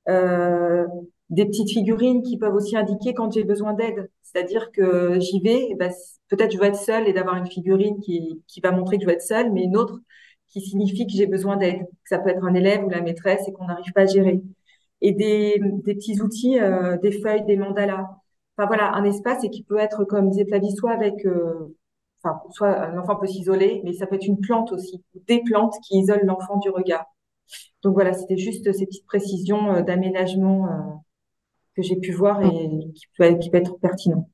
Speaker 2: euh, des petites figurines qui peuvent aussi indiquer quand j'ai besoin d'aide. C'est-à-dire que j'y vais, et ben, peut-être je veux être seule et d'avoir une figurine qui va montrer que je veux être seule, mais une autre qui signifie que j'ai besoin d'aide. Ça peut être un élève ou la maîtresse et qu'on n'arrive pas à gérer. Et des petits outils, des feuilles, des mandalas. Enfin voilà, un espace et qui peut être, comme disait Flavie, soit avec, soit un enfant peut s'isoler, mais ça peut être une plante aussi, ou des plantes qui isolent l'enfant du regard. Donc voilà, c'était juste ces petites précisions d'aménagement que j'ai pu voir et qui peut être pertinent.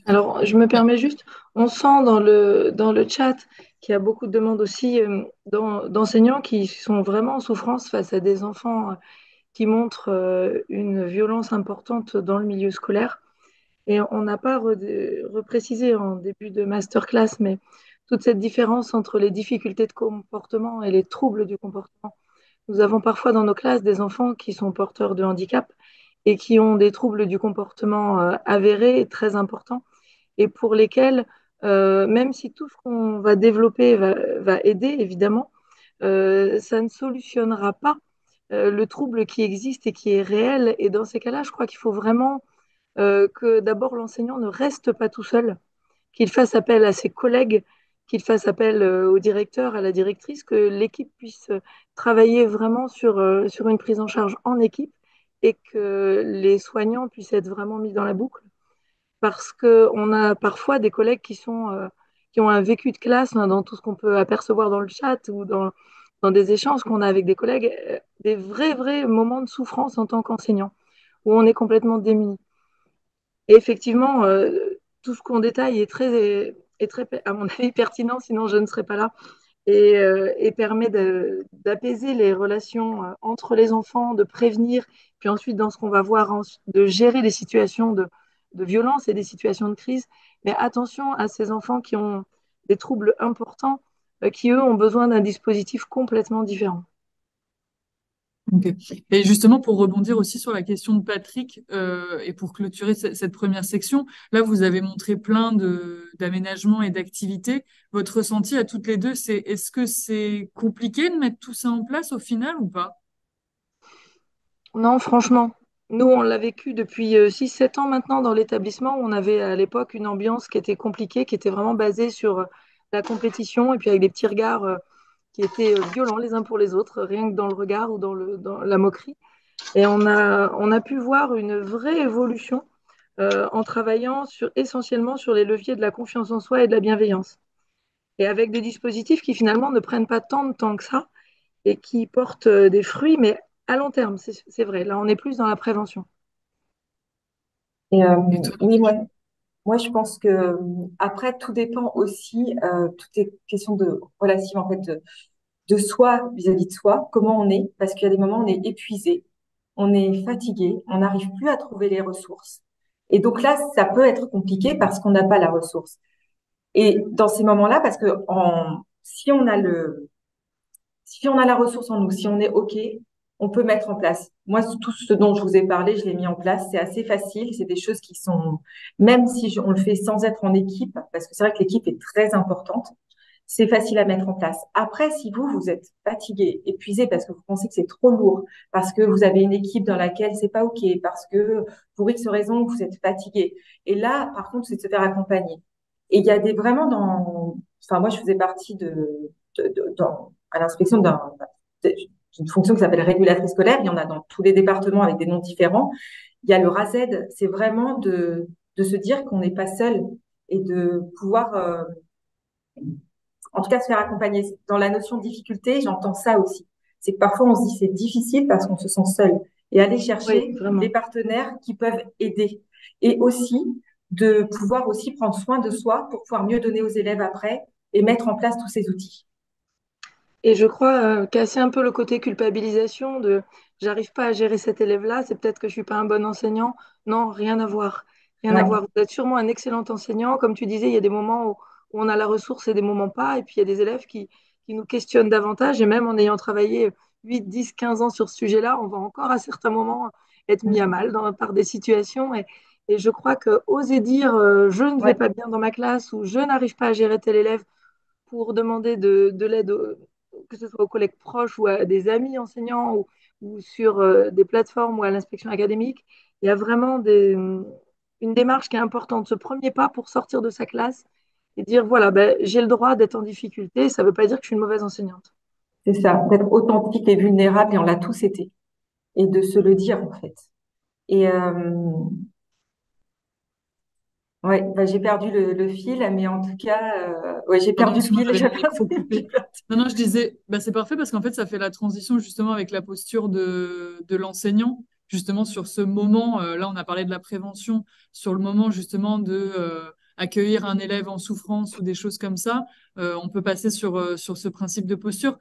Speaker 3: Alors, je me permets juste, on sent dans le chat qu'il y a beaucoup de demandes aussi d'enseignants qui sont vraiment en souffrance face à des enfants qui montrent une violence importante dans le milieu scolaire. Et on n'a pas reprécisé en début de masterclass, mais toute cette différence entre les difficultés de comportement et les troubles du comportement. Nous avons parfois dans nos classes des enfants qui sont porteurs de handicap et qui ont des troubles du comportement avérés et très importants et pour lesquels, même si tout ce qu'on va développer va aider, évidemment, ça ne solutionnera pas le trouble qui existe et qui est réel. Et dans ces cas-là, je crois qu'il faut vraiment que d'abord l'enseignant ne reste pas tout seul, qu'il fasse appel à ses collègues, qu'il fasse appel au directeur, à la directrice, que l'équipe puisse travailler vraiment sur une prise en charge en équipe et que les soignants puissent être vraiment mis dans la boucle parce qu'on a parfois des collègues qui ont un vécu de classe hein, dans tout ce qu'on peut apercevoir dans le chat ou dans des échanges qu'on a avec des collègues, des vrais moments de souffrance en tant qu'enseignant, où on est complètement démuni. Et effectivement, tout ce qu'on détaille est très, à mon avis, pertinent, sinon je ne serais pas là, et permet d'apaiser les relations entre les enfants, de prévenir, puis ensuite, dans ce qu'on va voir, de gérer les situations de violence et des situations de crise. Mais attention à ces enfants qui ont des troubles importants, qui, eux, ont besoin d'un dispositif complètement différent.
Speaker 1: Ok. Et justement, pour rebondir aussi sur la question de Patrick, et pour clôturer cette première section, là, vous avez montré plein d'aménagements et d'activités. Votre ressenti à toutes les deux, c'est est-ce que c'est compliqué de mettre tout ça en place au final ou pas?
Speaker 3: Non, franchement, nous, on l'a vécu depuis 6-7 ans maintenant dans l'établissement. On avait à l'époque une ambiance qui était compliquée, qui était vraiment basée sur la compétition et puis avec des petits regards qui étaient violents les uns pour les autres, rien que dans le regard ou dans la moquerie. Et on a pu voir une vraie évolution en travaillant essentiellement sur les leviers de la confiance en soi et de la bienveillance. Et avec des dispositifs qui finalement ne prennent pas tant de temps que ça et qui portent des fruits, mais à long terme, c'est vrai. Là, on est plus dans la prévention.
Speaker 2: Et
Speaker 1: Et toi,
Speaker 2: oui, moi, je pense que après, tout dépend aussi, tout est question de relative en fait de soi vis-à-vis de soi, comment on est, parce qu'il y a des moments où on est épuisé, on est fatigué, on n'arrive plus à trouver les ressources. Et donc là, ça peut être compliqué parce qu'on n'a pas la ressource. Et dans ces moments-là, parce que si on a la ressource en nous, si on est OK, on peut mettre en place. Moi, tout ce dont je vous ai parlé, je l'ai mis en place. C'est assez facile. C'est des choses qui sont, même si on le fait sans être en équipe, parce que c'est vrai que l'équipe est très importante, c'est facile à mettre en place. Après, si vous êtes fatigué, épuisé parce que vous pensez que c'est trop lourd, parce que vous avez une équipe dans laquelle c'est pas OK, parce que pour X raison, vous êtes fatigué. Et là, par contre, c'est de se faire accompagner. Et il y a vraiment enfin, moi, je faisais partie à l'inspection d'une fonction qui s'appelle régulatrice scolaire. Il y en a dans tous les départements avec des noms différents. Il y a le RASED. C'est vraiment de se dire qu'on n'est pas seul et de pouvoir, en tout cas, se faire accompagner. Dans la notion de difficulté, j'entends ça aussi. C'est que parfois, on se dit c'est difficile parce qu'on se sent seul. Et aller
Speaker 3: Oui,
Speaker 2: chercher des
Speaker 3: vraiment.
Speaker 2: partenaires qui peuvent aider. Et aussi, de pouvoir aussi prendre soin de soi pour pouvoir mieux donner aux élèves après et mettre en place tous ces outils.
Speaker 3: Et je crois casser un peu le côté culpabilisation de j'arrive pas à gérer cet élève-là, c'est peut-être que je suis pas un bon enseignant. Non, rien à voir. Rien à
Speaker 2: Ouais.
Speaker 3: voir. Vous êtes sûrement un excellent enseignant. Comme tu disais, il y a des moments où on a la ressource et des moments pas. Et puis il y a des élèves qui nous questionnent davantage. Et même en ayant travaillé 8, 10, 15 ans sur ce sujet-là, on va encore à certains moments être mis à mal par des situations. Et je crois que oser dire je ne vais
Speaker 2: Ouais,
Speaker 3: pas bien dans ma classe ou je n'arrive pas à gérer tel élève pour demander de l'aide, que ce soit aux collègues proches ou à des amis enseignants ou sur des plateformes ou à l'inspection académique, il y a vraiment une démarche qui est importante, ce premier pas pour sortir de sa classe et dire, voilà, ben, j'ai le droit d'être en difficulté, ça ne veut pas dire que je suis une mauvaise enseignante.
Speaker 2: c'est ça, d'être authentique et vulnérable, et on l'a tous été, et de se le dire en fait. Et ouais, bah, j'ai perdu le fil, mais en tout cas, ouais, j'ai
Speaker 1: Pardon,
Speaker 2: perdu le
Speaker 1: parce que moi,
Speaker 2: fil.
Speaker 1: j'avais
Speaker 2: J'ai
Speaker 1: demandé pour
Speaker 2: perdu, j'ai
Speaker 1: couper.
Speaker 2: perdu.
Speaker 1: Non, non, je disais, bah, c'est parfait parce qu'en fait, ça fait la transition justement avec la posture de l'enseignant, justement sur ce moment. Là, on a parlé de la prévention, sur le moment justement de accueillir un élève en souffrance ou des choses comme ça. On peut passer sur ce principe de posture.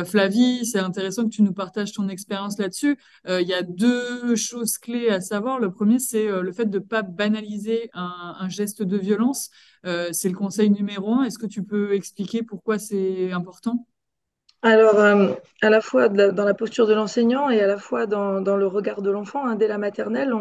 Speaker 1: Flavie, c'est intéressant que tu nous partages ton expérience là-dessus. Il y a deux choses clés à savoir. Le premier, c'est le fait de ne pas banaliser un geste de violence. C'est le conseil numéro un. Est-ce que tu peux expliquer pourquoi c'est important?
Speaker 3: Alors, à la fois dans la posture de l'enseignant et à la fois dans le regard de l'enfant, hein, dès la maternelle,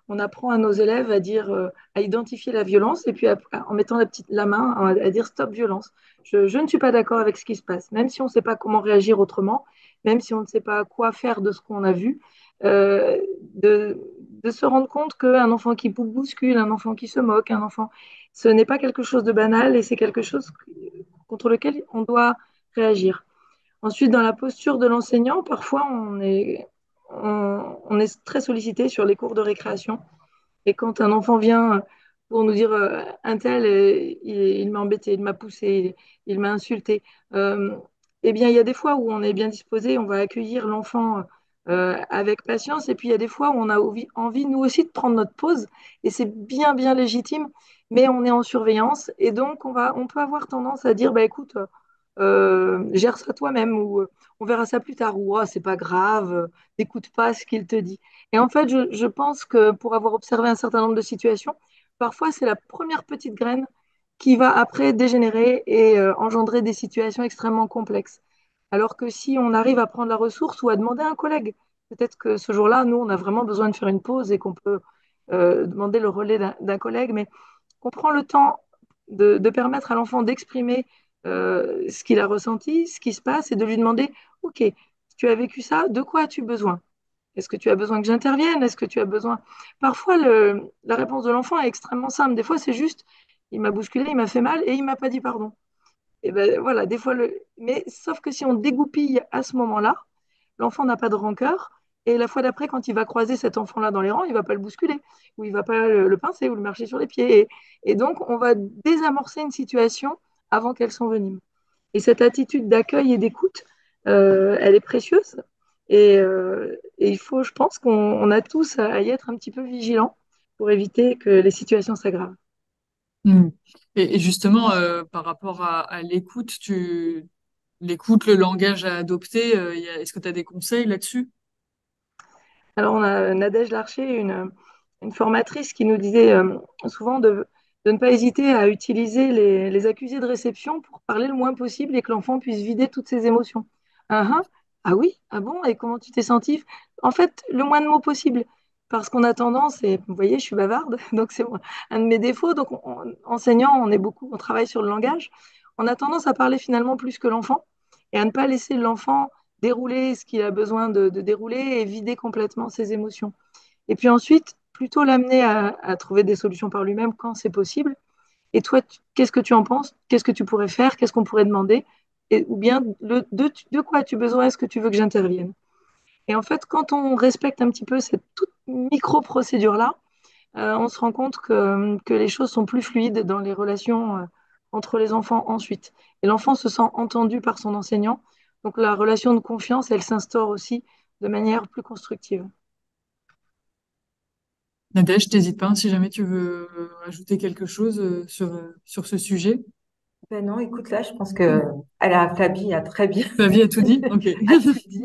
Speaker 3: on apprend à nos élèves à dire, à identifier la violence et puis en mettant la main à dire stop violence. Je ne suis pas d'accord avec ce qui se passe, même si on ne sait pas comment réagir autrement, même si on ne sait pas quoi faire de ce qu'on a vu, euh, de, de se rendre compte qu'un enfant qui bouscule, un enfant qui se moque, un enfant, ce n'est pas quelque chose de banal et c'est quelque chose contre lequel on doit réagir. Ensuite, dans la posture de l'enseignant, parfois on est très sollicité sur les cours de récréation. Et quand un enfant vient pour nous dire un tel, il m'a embêté, il m'a poussé, il m'a insulté, euh, eh bien, il y a des fois où on est bien disposé, on va accueillir l'enfant avec patience. Et puis, il y a des fois où on a envie, nous aussi, de prendre notre pause. Et c'est bien, bien légitime, mais on est en surveillance. Et donc, on peut avoir tendance à dire, bah, écoute, gère ça toi-même ou on verra ça plus tard ou oh, c'est pas grave, n'écoute pas ce qu'il te dit. Et en fait, je pense que pour avoir observé un certain nombre de situations, parfois c'est la première petite graine qui va après dégénérer et engendrer des situations extrêmement complexes. Alors que si on arrive à prendre la ressource ou à demander à un collègue, peut-être que ce jour-là, nous, on a vraiment besoin de faire une pause et qu'on peut demander le relais d'un collègue, mais qu'on prend le temps de permettre à l'enfant d'exprimer ce qu'il a ressenti, ce qui se passe, et de lui demander, OK, tu as vécu ça, de quoi as-tu besoin? Est-ce que tu as besoin que j'intervienne? Est-ce que tu as besoin... Parfois, la réponse de l'enfant est extrêmement simple. Des fois, c'est juste, il m'a bousculé, il m'a fait mal et il m'a pas dit pardon. Et ben voilà, des fois, mais sauf que si on dégoupille à ce moment-là, l'enfant n'a pas de rancœur. Et la fois d'après, quand il va croiser cet enfant-là dans les rangs, il ne va pas le bousculer, ou il ne va pas le pincer, ou le marcher sur les pieds. Et donc, on va désamorcer une situation avant qu'elle s'envenime. Et cette attitude d'accueil et d'écoute, elle est précieuse. Et il faut, je pense qu'on a tous à y être un petit peu vigilants pour éviter que les situations s'aggravent.
Speaker 1: Hmm. Et justement, par rapport à l'écoute, l'écoute, le langage à adopter, est-ce que tu as des conseils là-dessus?
Speaker 3: Alors, on a Nadège Larcher, une formatrice qui nous disait souvent de ne pas hésiter à utiliser les accusés de réception pour parler le moins possible et que l'enfant puisse vider toutes ses émotions. Ah, ah, ah oui, ah bon, et comment tu t'es senti? En fait, le moins de mots possible. Parce qu'on a tendance, et vous voyez, je suis bavarde, donc c'est un de mes défauts. Donc, enseignant, on travaille sur le langage. On a tendance à parler finalement plus que l'enfant et à ne pas laisser l'enfant dérouler ce qu'il a besoin de dérouler et vider complètement ses émotions. Et puis ensuite, plutôt l'amener à trouver des solutions par lui-même quand c'est possible. Et toi, qu'est-ce que tu en penses? Qu'est-ce que tu pourrais faire? Qu'est-ce qu'on pourrait demander? Ou bien, de quoi as-tu besoin? Est-ce que tu veux que j'intervienne? Et en fait, quand on respecte un petit peu cette toute micro-procédure-là, on se rend compte que les choses sont plus fluides dans les relations entre les enfants ensuite. Et l'enfant se sent entendu par son enseignant. Donc la relation de confiance, elle s'instaure aussi de manière plus constructive.
Speaker 1: Nadège, t'hésites pas si jamais tu veux ajouter quelque chose sur ce sujet.
Speaker 2: Ben non, écoute, là, je pense que Flavie a très bien,
Speaker 1: Flavie a tout dit? Ok.
Speaker 2: a tout dit.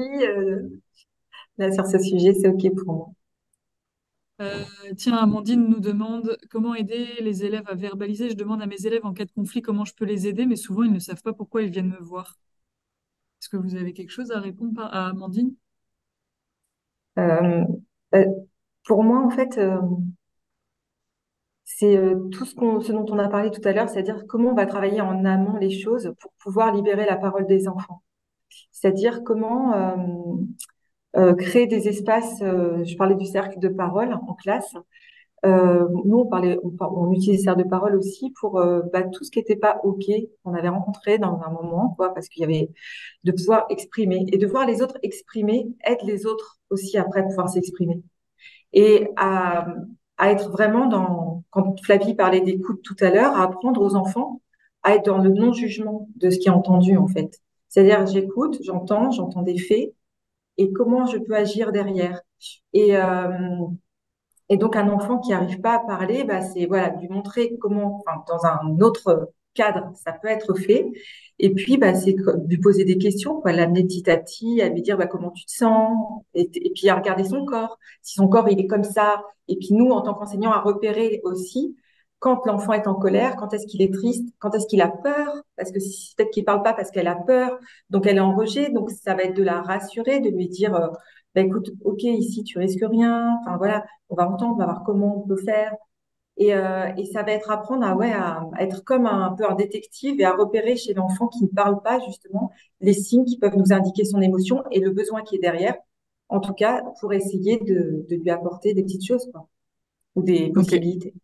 Speaker 2: Là, sur ce sujet, c'est OK pour moi.
Speaker 1: Tiens, Amandine nous demande comment aider les élèves à verbaliser. Je demande à mes élèves en cas de conflit comment je peux les aider, mais souvent ils ne savent pas pourquoi ils viennent me voir. Est-ce que vous avez quelque chose à répondre à Amandine?
Speaker 2: Euh, euh, pour moi, en fait, c'est tout ce dont on a parlé tout à l'heure, c'est-à-dire comment on va travailler en amont les choses pour pouvoir libérer la parole des enfants. C'est-à-dire comment créer des espaces. Je parlais du cercle de parole en classe. Nous, on utilisait le cercle de parole aussi pour tout ce qui n'était pas OK, qu'on avait rencontré dans un moment, quoi, parce qu'il y avait de pouvoir exprimer et de voir les autres exprimer, aide les autres aussi après à pouvoir s'exprimer. Et à être vraiment dans, quand Flavie parlait d'écoute tout à l'heure, à apprendre aux enfants à être dans le non-jugement de ce qui est entendu, en fait. C'est-à-dire, j'écoute, j'entends des faits, et comment je peux agir derrière. Et, et donc, un enfant qui n'arrive pas à parler, c'est voilà, lui montrer comment, enfin, dans un autre cadre, ça peut être fait. Et puis, c'est lui poser des questions, quoi, l'amener petit à petit, à lui dire comment tu te sens, et puis à regarder son corps. Si son corps il est comme ça, et puis nous, en tant qu'enseignants, à repérer aussi quand l'enfant est en colère, quand est-ce qu'il est triste, quand est-ce qu'il a peur, parce que peut-être qu'il parle pas parce qu'elle a peur, donc elle est en rejet. Donc ça va être de la rassurer, de lui dire, écoute, ok, ici tu risques rien. Enfin voilà, on va entendre, on va voir comment on peut faire. Et ça va être apprendre à être comme un peu un détective et à repérer chez l'enfant qui ne parle pas justement les signes qui peuvent nous indiquer son émotion et le besoin qui est derrière. En tout cas, pour essayer de lui apporter des petites choses, quoi, ou des
Speaker 1: Ok.
Speaker 2: possibilités.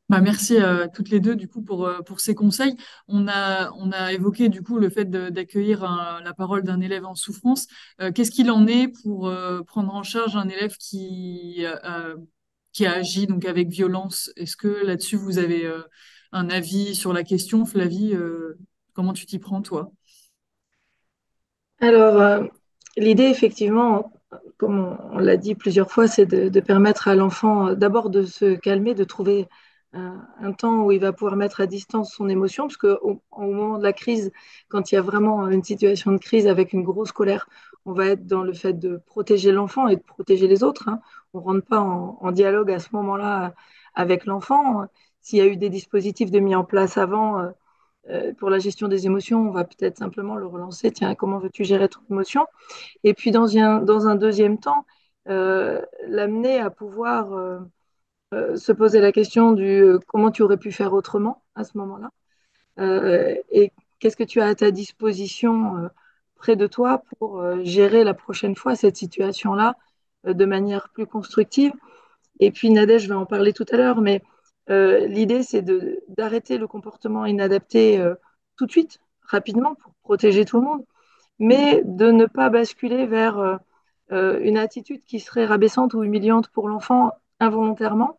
Speaker 1: Bah, merci à toutes les deux du coup pour ces conseils. On a évoqué du coup le fait d'accueillir la parole d'un élève en souffrance. Qu'est-ce qu'il en est pour prendre en charge un élève qui a agi donc avec violence? Est-ce que là-dessus vous avez un avis sur la question, Flavie? Comment tu t'y prends toi?
Speaker 3: Alors, l'idée, effectivement, comme on l'a dit plusieurs fois, c'est de permettre à l'enfant d'abord de se calmer, de trouver un temps où il va pouvoir mettre à distance son émotion, parce qu'au moment de la crise, quand il y a vraiment une situation de crise avec une grosse colère, on va être dans le fait de protéger l'enfant et de protéger les autres, hein. On ne rentre pas en dialogue à ce moment-là avec l'enfant. S'il y a eu des dispositifs de mis en place avant, pour la gestion des émotions, on va peut-être simplement le relancer. Tiens, comment veux-tu gérer ton émotion? Et puis, dans un deuxième temps, l'amener à pouvoir se poser la question du comment tu aurais pu faire autrement à ce moment-là. Et qu'est-ce que tu as à ta disposition près de toi pour gérer la prochaine fois cette situation-là de manière plus constructive. Et puis, Nadège, je vais en parler tout à l'heure, mais l'idée, c'est d'arrêter le comportement inadapté tout de suite, rapidement, pour protéger tout le monde, mais de ne pas basculer vers une attitude qui serait rabaissante ou humiliante pour l'enfant involontairement,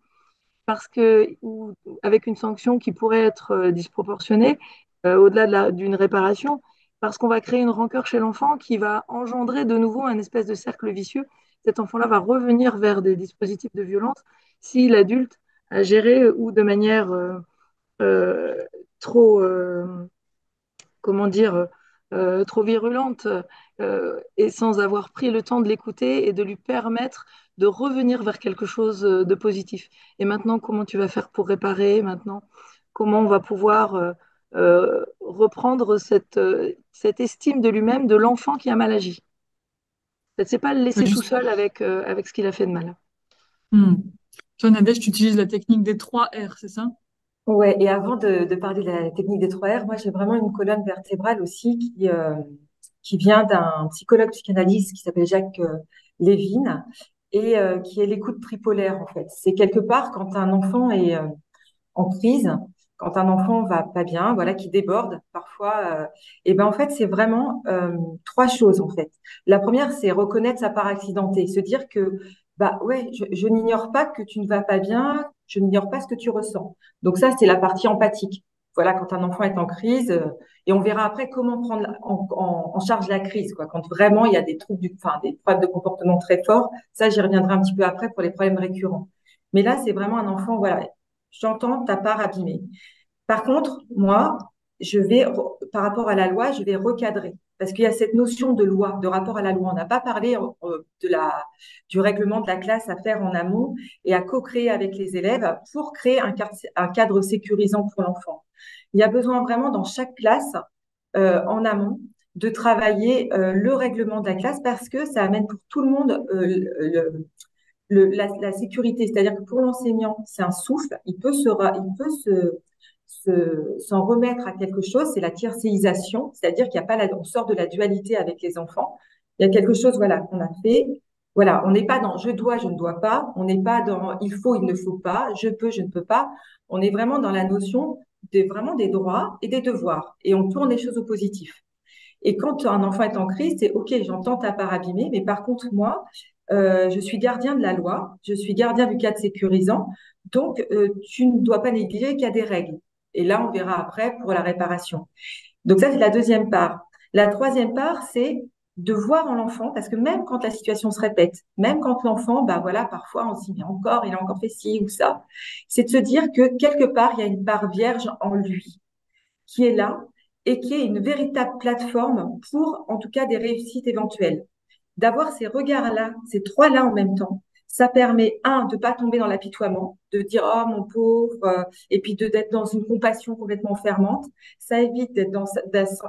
Speaker 3: parce que, ou avec une sanction qui pourrait être disproportionnée, au-delà d'une réparation, parce qu'on va créer une rancœur chez l'enfant qui va engendrer de nouveau un espèce de cercle vicieux. Cet enfant-là va revenir vers des dispositifs de violence si l'adulte a géré ou de manière euh, trop, comment dire, trop virulente et sans avoir pris le temps de l'écouter et de lui permettre de revenir vers quelque chose de positif. Et maintenant, comment tu vas faire pour réparer? Maintenant, comment on va pouvoir reprendre cette estime de lui-même de l'enfant qui a mal agi? C'est pas le laisser tout
Speaker 1: Juste-
Speaker 3: seul avec ce qu'il a fait de mal.
Speaker 1: Hmm. Toi, Nadège, tu utilises la technique des 3 R, c'est ça?
Speaker 2: Ouais, et avant de parler de la technique des 3 R, moi j'ai vraiment une colonne vertébrale aussi qui vient d'un psychologue psychanalyste qui s'appelle Jacques Lévin et qui est l'écoute tripolaire en fait. C'est quelque part quand un enfant est en crise, quand un enfant va pas bien, voilà, qui déborde parfois, et ben en fait c'est vraiment trois choses en fait. La première c'est reconnaître sa part accidentée, se dire que bah ouais, je n'ignore pas que tu ne vas pas bien, je n'ignore pas ce que tu ressens. Donc ça c'est la partie empathique. Voilà, quand un enfant est en crise, et on verra après comment prendre en charge la crise, quoi. Quand vraiment il y a des troubles enfin des problèmes de comportement très forts, ça j'y reviendrai un petit peu après pour les problèmes récurrents. Mais là c'est vraiment un enfant, voilà, j'entends ta part abîmée. Par contre, moi, par rapport à la loi, je vais recadrer. Parce qu'il y a cette notion de loi, de rapport à la loi. On n'a pas parlé du règlement de la classe à faire en amont et à co-créer avec les élèves pour créer un cadre sécurisant pour l'enfant. Il y a besoin vraiment dans chaque classe, en amont, de travailler le règlement de la classe parce que ça amène pour tout le monde la sécurité. C'est-à-dire que pour l'enseignant, c'est un souffle, s'en remettre à quelque chose, c'est la tiercéisation, c'est-à-dire qu'il n'y a pas on sort de la dualité avec les enfants. Il y a quelque chose, voilà, qu'on a fait. Voilà, on n'est pas dans je dois, je ne dois pas. On n'est pas dans il faut, il ne faut pas, je peux, je ne peux pas. On est vraiment dans la notion vraiment des droits et des devoirs. Et on tourne les choses au positif. Et quand un enfant est en crise, c'est OK, j'entends ta part abîmée, mais par contre, moi, je suis gardien de la loi, je suis gardien du cadre sécurisant, donc tu ne dois pas négliger qu'il y a des règles. Et là, on verra après pour la réparation. Donc ça, c'est la deuxième part. La troisième part, c'est de voir en l'enfant, parce que même quand la situation se répète, même quand l'enfant, bah voilà, parfois on s'y met encore, il a encore fait ci ou ça, c'est de se dire que quelque part, il y a une part vierge en lui qui est là et qui est une véritable plateforme pour, en tout cas, des réussites éventuelles. D'avoir ces regards-là, ces trois-là en même temps, ça permet, de pas tomber dans l'apitoiement, de dire, oh, mon pauvre, et puis d'être dans une compassion complètement fermante. Ça évite d'être dans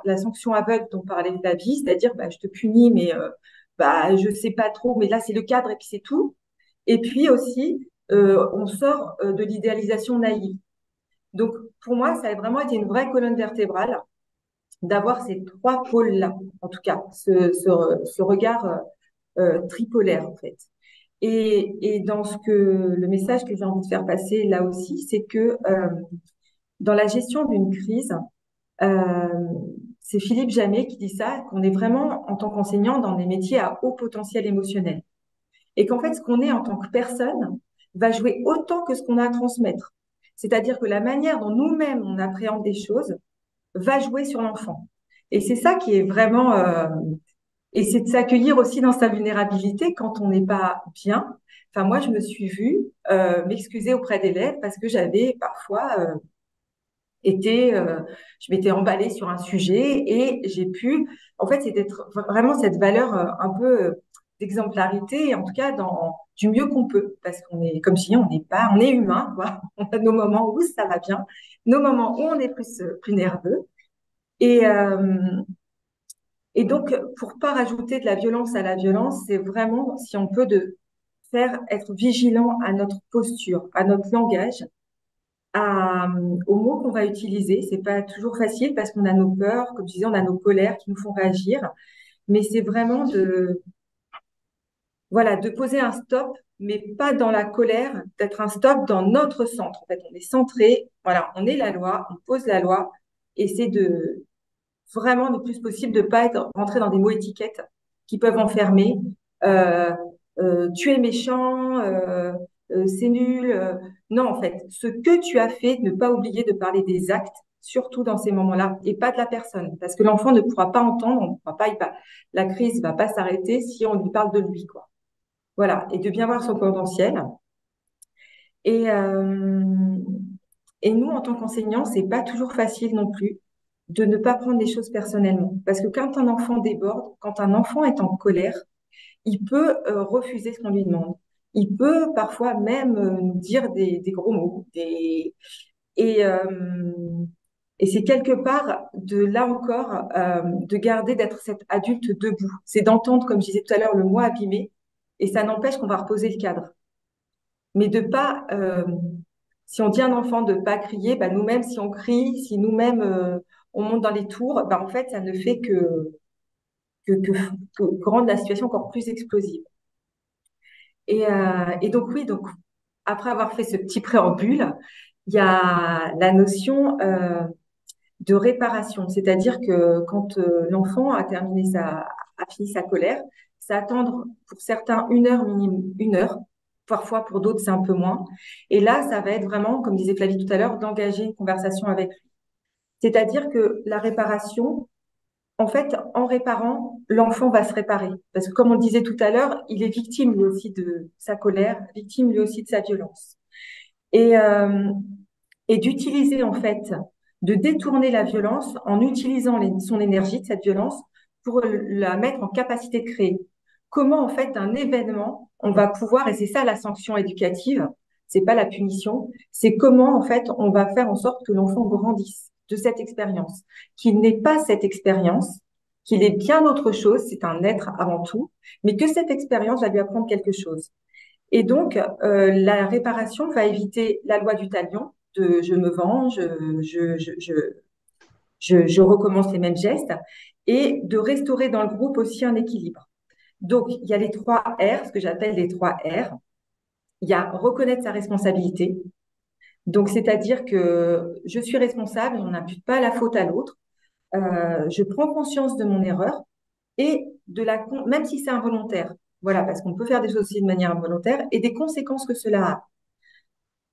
Speaker 2: la sanction aveugle dont parlait Flavie, c'est-à-dire, bah, je te punis, mais bah, je sais pas trop, mais là, c'est le cadre et puis c'est tout. Et puis aussi, on sort de l'idéalisation naïve. Donc, pour moi, ça a vraiment été une vraie colonne vertébrale d'avoir ces trois pôles-là, en tout cas, ce regard tripolaire, en fait. Et dans le message que j'ai envie de faire passer là aussi, c'est que dans la gestion d'une crise, euh, c'est Philippe Jamet qui dit ça, qu'on est vraiment, en tant qu'enseignant, dans des métiers à haut potentiel émotionnel. Et qu'en fait, ce qu'on est en tant que personne va jouer autant que ce qu'on a à transmettre. C'est-à-dire que la manière dont nous-mêmes on appréhende des choses va jouer sur l'enfant. Et c'est ça qui est vraiment, et c'est de s'accueillir aussi dans sa vulnérabilité quand on n'est pas bien. Enfin, moi, je me suis vue m'excuser auprès d'élèves parce que j'avais parfois je m'étais emballée sur un sujet et j'ai pu, en fait, c'était vraiment cette valeur un peu d'exemplarité, et en tout cas du mieux qu'on peut, parce qu'on est, comme je dis, on est humain, quoi. On a nos moments où ça va bien, nos moments où on est plus nerveux. Et, euh, et donc, pour pas rajouter de la violence à la violence, c'est vraiment, si on peut, de faire être vigilant à notre posture, à notre langage, aux mots qu'on va utiliser. C'est pas toujours facile parce qu'on a nos peurs, comme je disais, on a nos colères qui nous font réagir. Mais c'est vraiment voilà, de poser un stop, mais pas dans la colère, d'être un stop dans notre centre. En fait, on est centré, voilà, on est la loi, on pose la loi, et c'est de vraiment le plus possible de pas être rentré dans des mots étiquettes qui peuvent enfermer. Euh, Tu es méchant, c'est nul. Non, en fait, ce que tu as fait, ne pas oublier de parler des actes, surtout dans ces moments-là, et pas de la personne, parce que l'enfant ne pourra pas entendre, on pourra pas, la crise va pas s'arrêter si on lui parle de lui, quoi. Voilà, et de bien voir son potentiel. Et, euh, et nous, en tant qu'enseignants, c'est pas toujours facile non plus de ne pas prendre les choses personnellement. Parce que quand un enfant déborde, quand un enfant est en colère, il peut refuser ce qu'on lui demande. Il peut parfois même nous dire des gros mots. Et, euh, et c'est quelque part, là encore, de garder, d'être cet adulte debout. C'est d'entendre, comme je disais tout à l'heure, le mot abîmé. Et ça n'empêche qu'on va reposer le cadre. Mais de pas, si on dit à un enfant de pas crier, bah nous-mêmes, si on crie, si nous-mêmes on monte dans les tours, bah en fait, ça ne fait que, que, que rendre la situation encore plus explosive. Et donc oui, donc après avoir fait ce petit préambule, il y a la notion de réparation, c'est-à-dire que quand l'enfant a fini sa colère, c'est attendre pour certains une heure minimum, une heure. Parfois, pour d'autres, c'est un peu moins. Et là, ça va être vraiment, comme disait Flavie tout à l'heure, d'engager une conversation avec lui. C'est-à-dire que la réparation, en fait, en réparant, l'enfant va se réparer. Parce que comme on le disait tout à l'heure, il est victime lui aussi de sa colère, victime lui aussi de sa violence. Et, euh, et d'utiliser, en fait, de détourner la violence en utilisant son énergie de cette violence pour la mettre en capacité de créer. Comment, en fait, d'un événement, on va pouvoir, et c'est ça la sanction éducative, c'est pas la punition, c'est comment, en fait, on va faire en sorte que l'enfant grandisse de cette expérience, qu'il n'ait pas cette expérience, qu'il est bien autre chose, c'est un être avant tout, mais que cette expérience va lui apprendre quelque chose. Et donc, la réparation va éviter la loi du talion, de je me venge, je recommence les mêmes gestes, et de restaurer dans le groupe aussi un équilibre. Donc, il y a les 3 R, ce que j'appelle les 3 R. Il y a reconnaître sa responsabilité. Donc, c'est-à-dire que je suis responsable, on n'impute pas la faute à l'autre. Je prends conscience de mon erreur et même si c'est involontaire, voilà, parce qu'on peut faire des choses aussi de manière involontaire et des conséquences que cela a.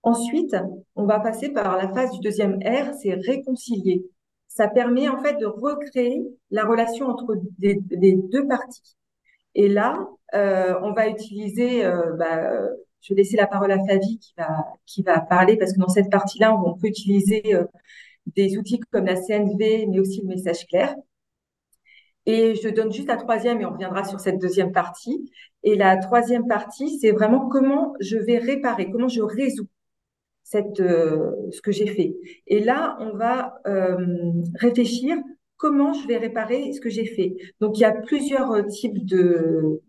Speaker 2: Ensuite, on va passer par la phase du deuxième R, c'est réconcilier. Ça permet en fait de recréer la relation entre les deux parties. Et là, on va utiliser, je vais laisser la parole à Flavie qui va parler parce que dans cette partie-là, on peut utiliser des outils comme la CNV, mais aussi le message clair. Et je donne juste la troisième et on reviendra sur cette deuxième partie. Et la troisième partie, c'est vraiment comment je vais réparer, comment je résous ce que j'ai fait. Et là, on va réfléchir comment je vais réparer ce que j'ai fait. Donc, il y a plusieurs types de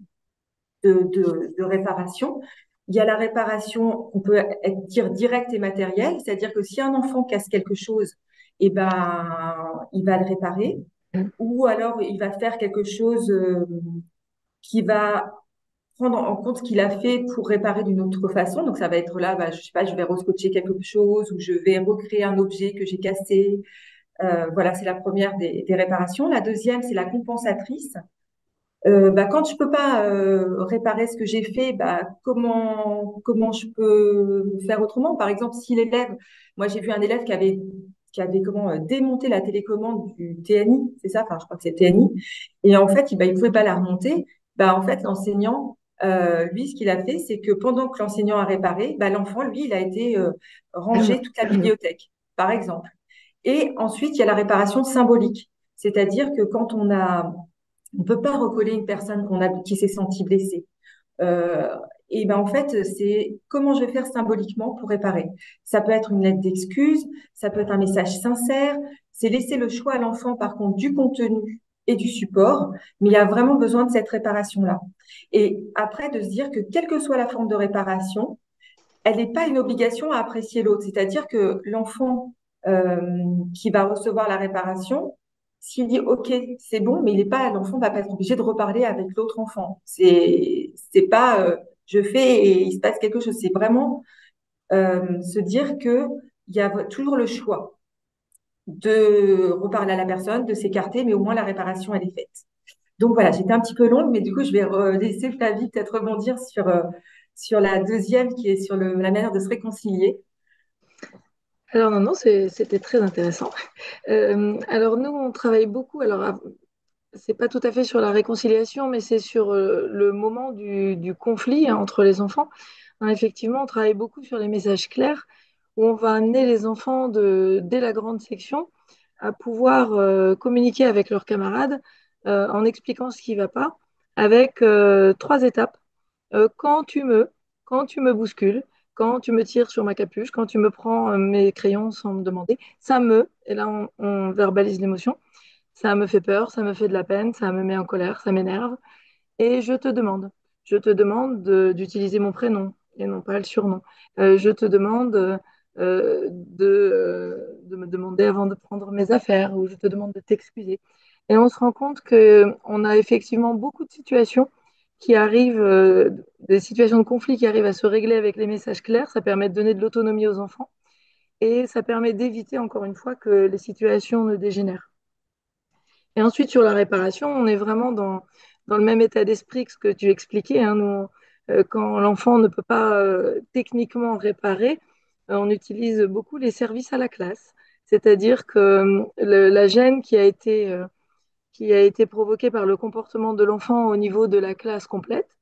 Speaker 2: réparation. Il y a la réparation, on peut dire directe et matérielle, c'est-à-dire que si un enfant casse quelque chose, eh ben, il va le réparer, ou alors il va faire quelque chose qui va prendre en compte ce qu'il a fait pour réparer d'une autre façon. Donc, ça va être là, je sais pas, je vais rescotcher quelque chose ou je vais recréer un objet que j'ai cassé. Voilà, c'est la première des réparations. La deuxième, c'est la compensatrice. Quand je peux pas réparer ce que j'ai fait, comment je peux faire autrement? Par exemple, si l'élève, moi j'ai vu un élève qui avait démonté la télécommande du TNI, c'est ça, enfin je crois que c'est TNI, et en fait il pouvait pas la remonter. En fait l'enseignant, lui ce qu'il a fait, c'est que pendant que l'enseignant a réparé, l'enfant lui il a été rangé toute la bibliothèque, par exemple. Et ensuite il y a la réparation symbolique, c'est-à-dire que quand on peut pas recoller une personne qui s'est sentie blessée. Euh, en fait, c'est comment je vais faire symboliquement pour réparer. Ça peut être une lettre d'excuse, ça peut être un message sincère. C'est laisser le choix à l'enfant, par contre, du contenu et du support, mais il y a vraiment besoin de cette réparation-là. Et après, de se dire que quelle que soit la forme de réparation, elle n'est pas une obligation à apprécier l'autre. C'est-à-dire que l'enfant qui va recevoir la réparation, s'il dit OK, c'est bon, mais l'enfant va pas être obligé de reparler avec l'autre enfant. C'est pas je fais et il se passe quelque chose. C'est vraiment se dire que il y a toujours le choix de reparler à la personne, de s'écarter, mais au moins la réparation elle est faite. Donc voilà, j'étais un petit peu longue, mais du coup je vais laisser Flavie peut-être rebondir sur la deuxième qui est sur la manière de se réconcilier.
Speaker 3: Alors non, non, c'était très intéressant. Alors nous, on travaille beaucoup. Alors c'est pas tout à fait sur la réconciliation, mais c'est sur le moment du conflit, hein, entre les enfants. Hein, effectivement, on travaille beaucoup sur les messages clairs, où on va amener les enfants dès la grande section à pouvoir communiquer avec leurs camarades en expliquant ce qui ne va pas, avec 3 étapes. Quand quand tu me bouscules, quand tu me tires sur ma capuche, quand tu me prends mes crayons sans me demander, et là on verbalise l'émotion, ça me fait peur, ça me fait de la peine, ça me met en colère, ça m'énerve. Et je te demande d'utiliser mon prénom et non pas le surnom. Je te demande de me demander avant de prendre mes affaires ou je te demande de t'excuser. Et on se rend compte qu'on a effectivement beaucoup de situations qui arrivent, des situations de conflit qui arrivent à se régler avec les messages clairs. Ça permet de donner de l'autonomie aux enfants et ça permet d'éviter encore une fois que les situations ne dégénèrent. Et ensuite, sur la réparation, on est vraiment dans le même état d'esprit que ce que tu expliquais, hein. Nous, quand l'enfant ne peut pas techniquement réparer, on utilise beaucoup les services à la classe. C'est-à-dire que la gêne qui a été provoquée par le comportement de l'enfant au niveau de la classe complète,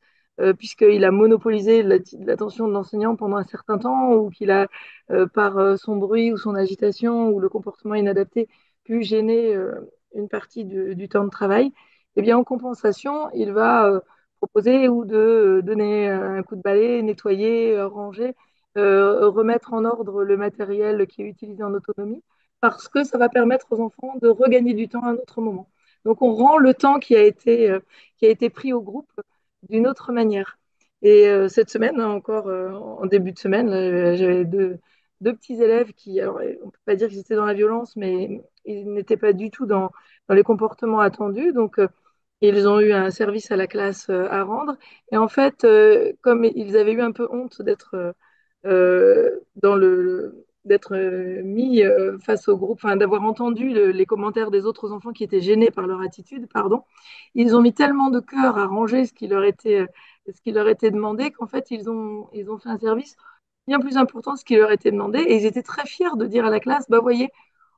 Speaker 3: puisqu'il a monopolisé l'attention de l'enseignant pendant un certain temps, ou qu'il a, par son bruit ou son agitation ou le comportement inadapté, pu gêner une partie du temps de travail, eh bien, en compensation, il va proposer ou de donner un coup de balai, nettoyer, ranger, remettre en ordre le matériel qui est utilisé en autonomie, parce que ça va permettre aux enfants de regagner du temps à un autre moment. Donc, on rend le temps qui a été pris au groupe d'une autre manière. Et cette semaine, hein, encore en début de semaine, là, j'avais deux petits élèves qui, alors, on ne peut pas dire qu'ils étaient dans la violence, mais ils n'étaient pas du tout dans les comportements attendus. Donc, ils ont eu un service à la classe à rendre. Et en fait, comme ils avaient eu un peu honte d'être mis face au groupe, enfin, d'avoir entendu les commentaires des autres enfants qui étaient gênés par leur attitude, pardon, ils ont mis tellement de cœur à ranger ce qui leur était demandé qu'en fait, ils ont fait un service bien plus important de ce qui leur était demandé. Et ils étaient très fiers de dire à la classe, bah, voyez,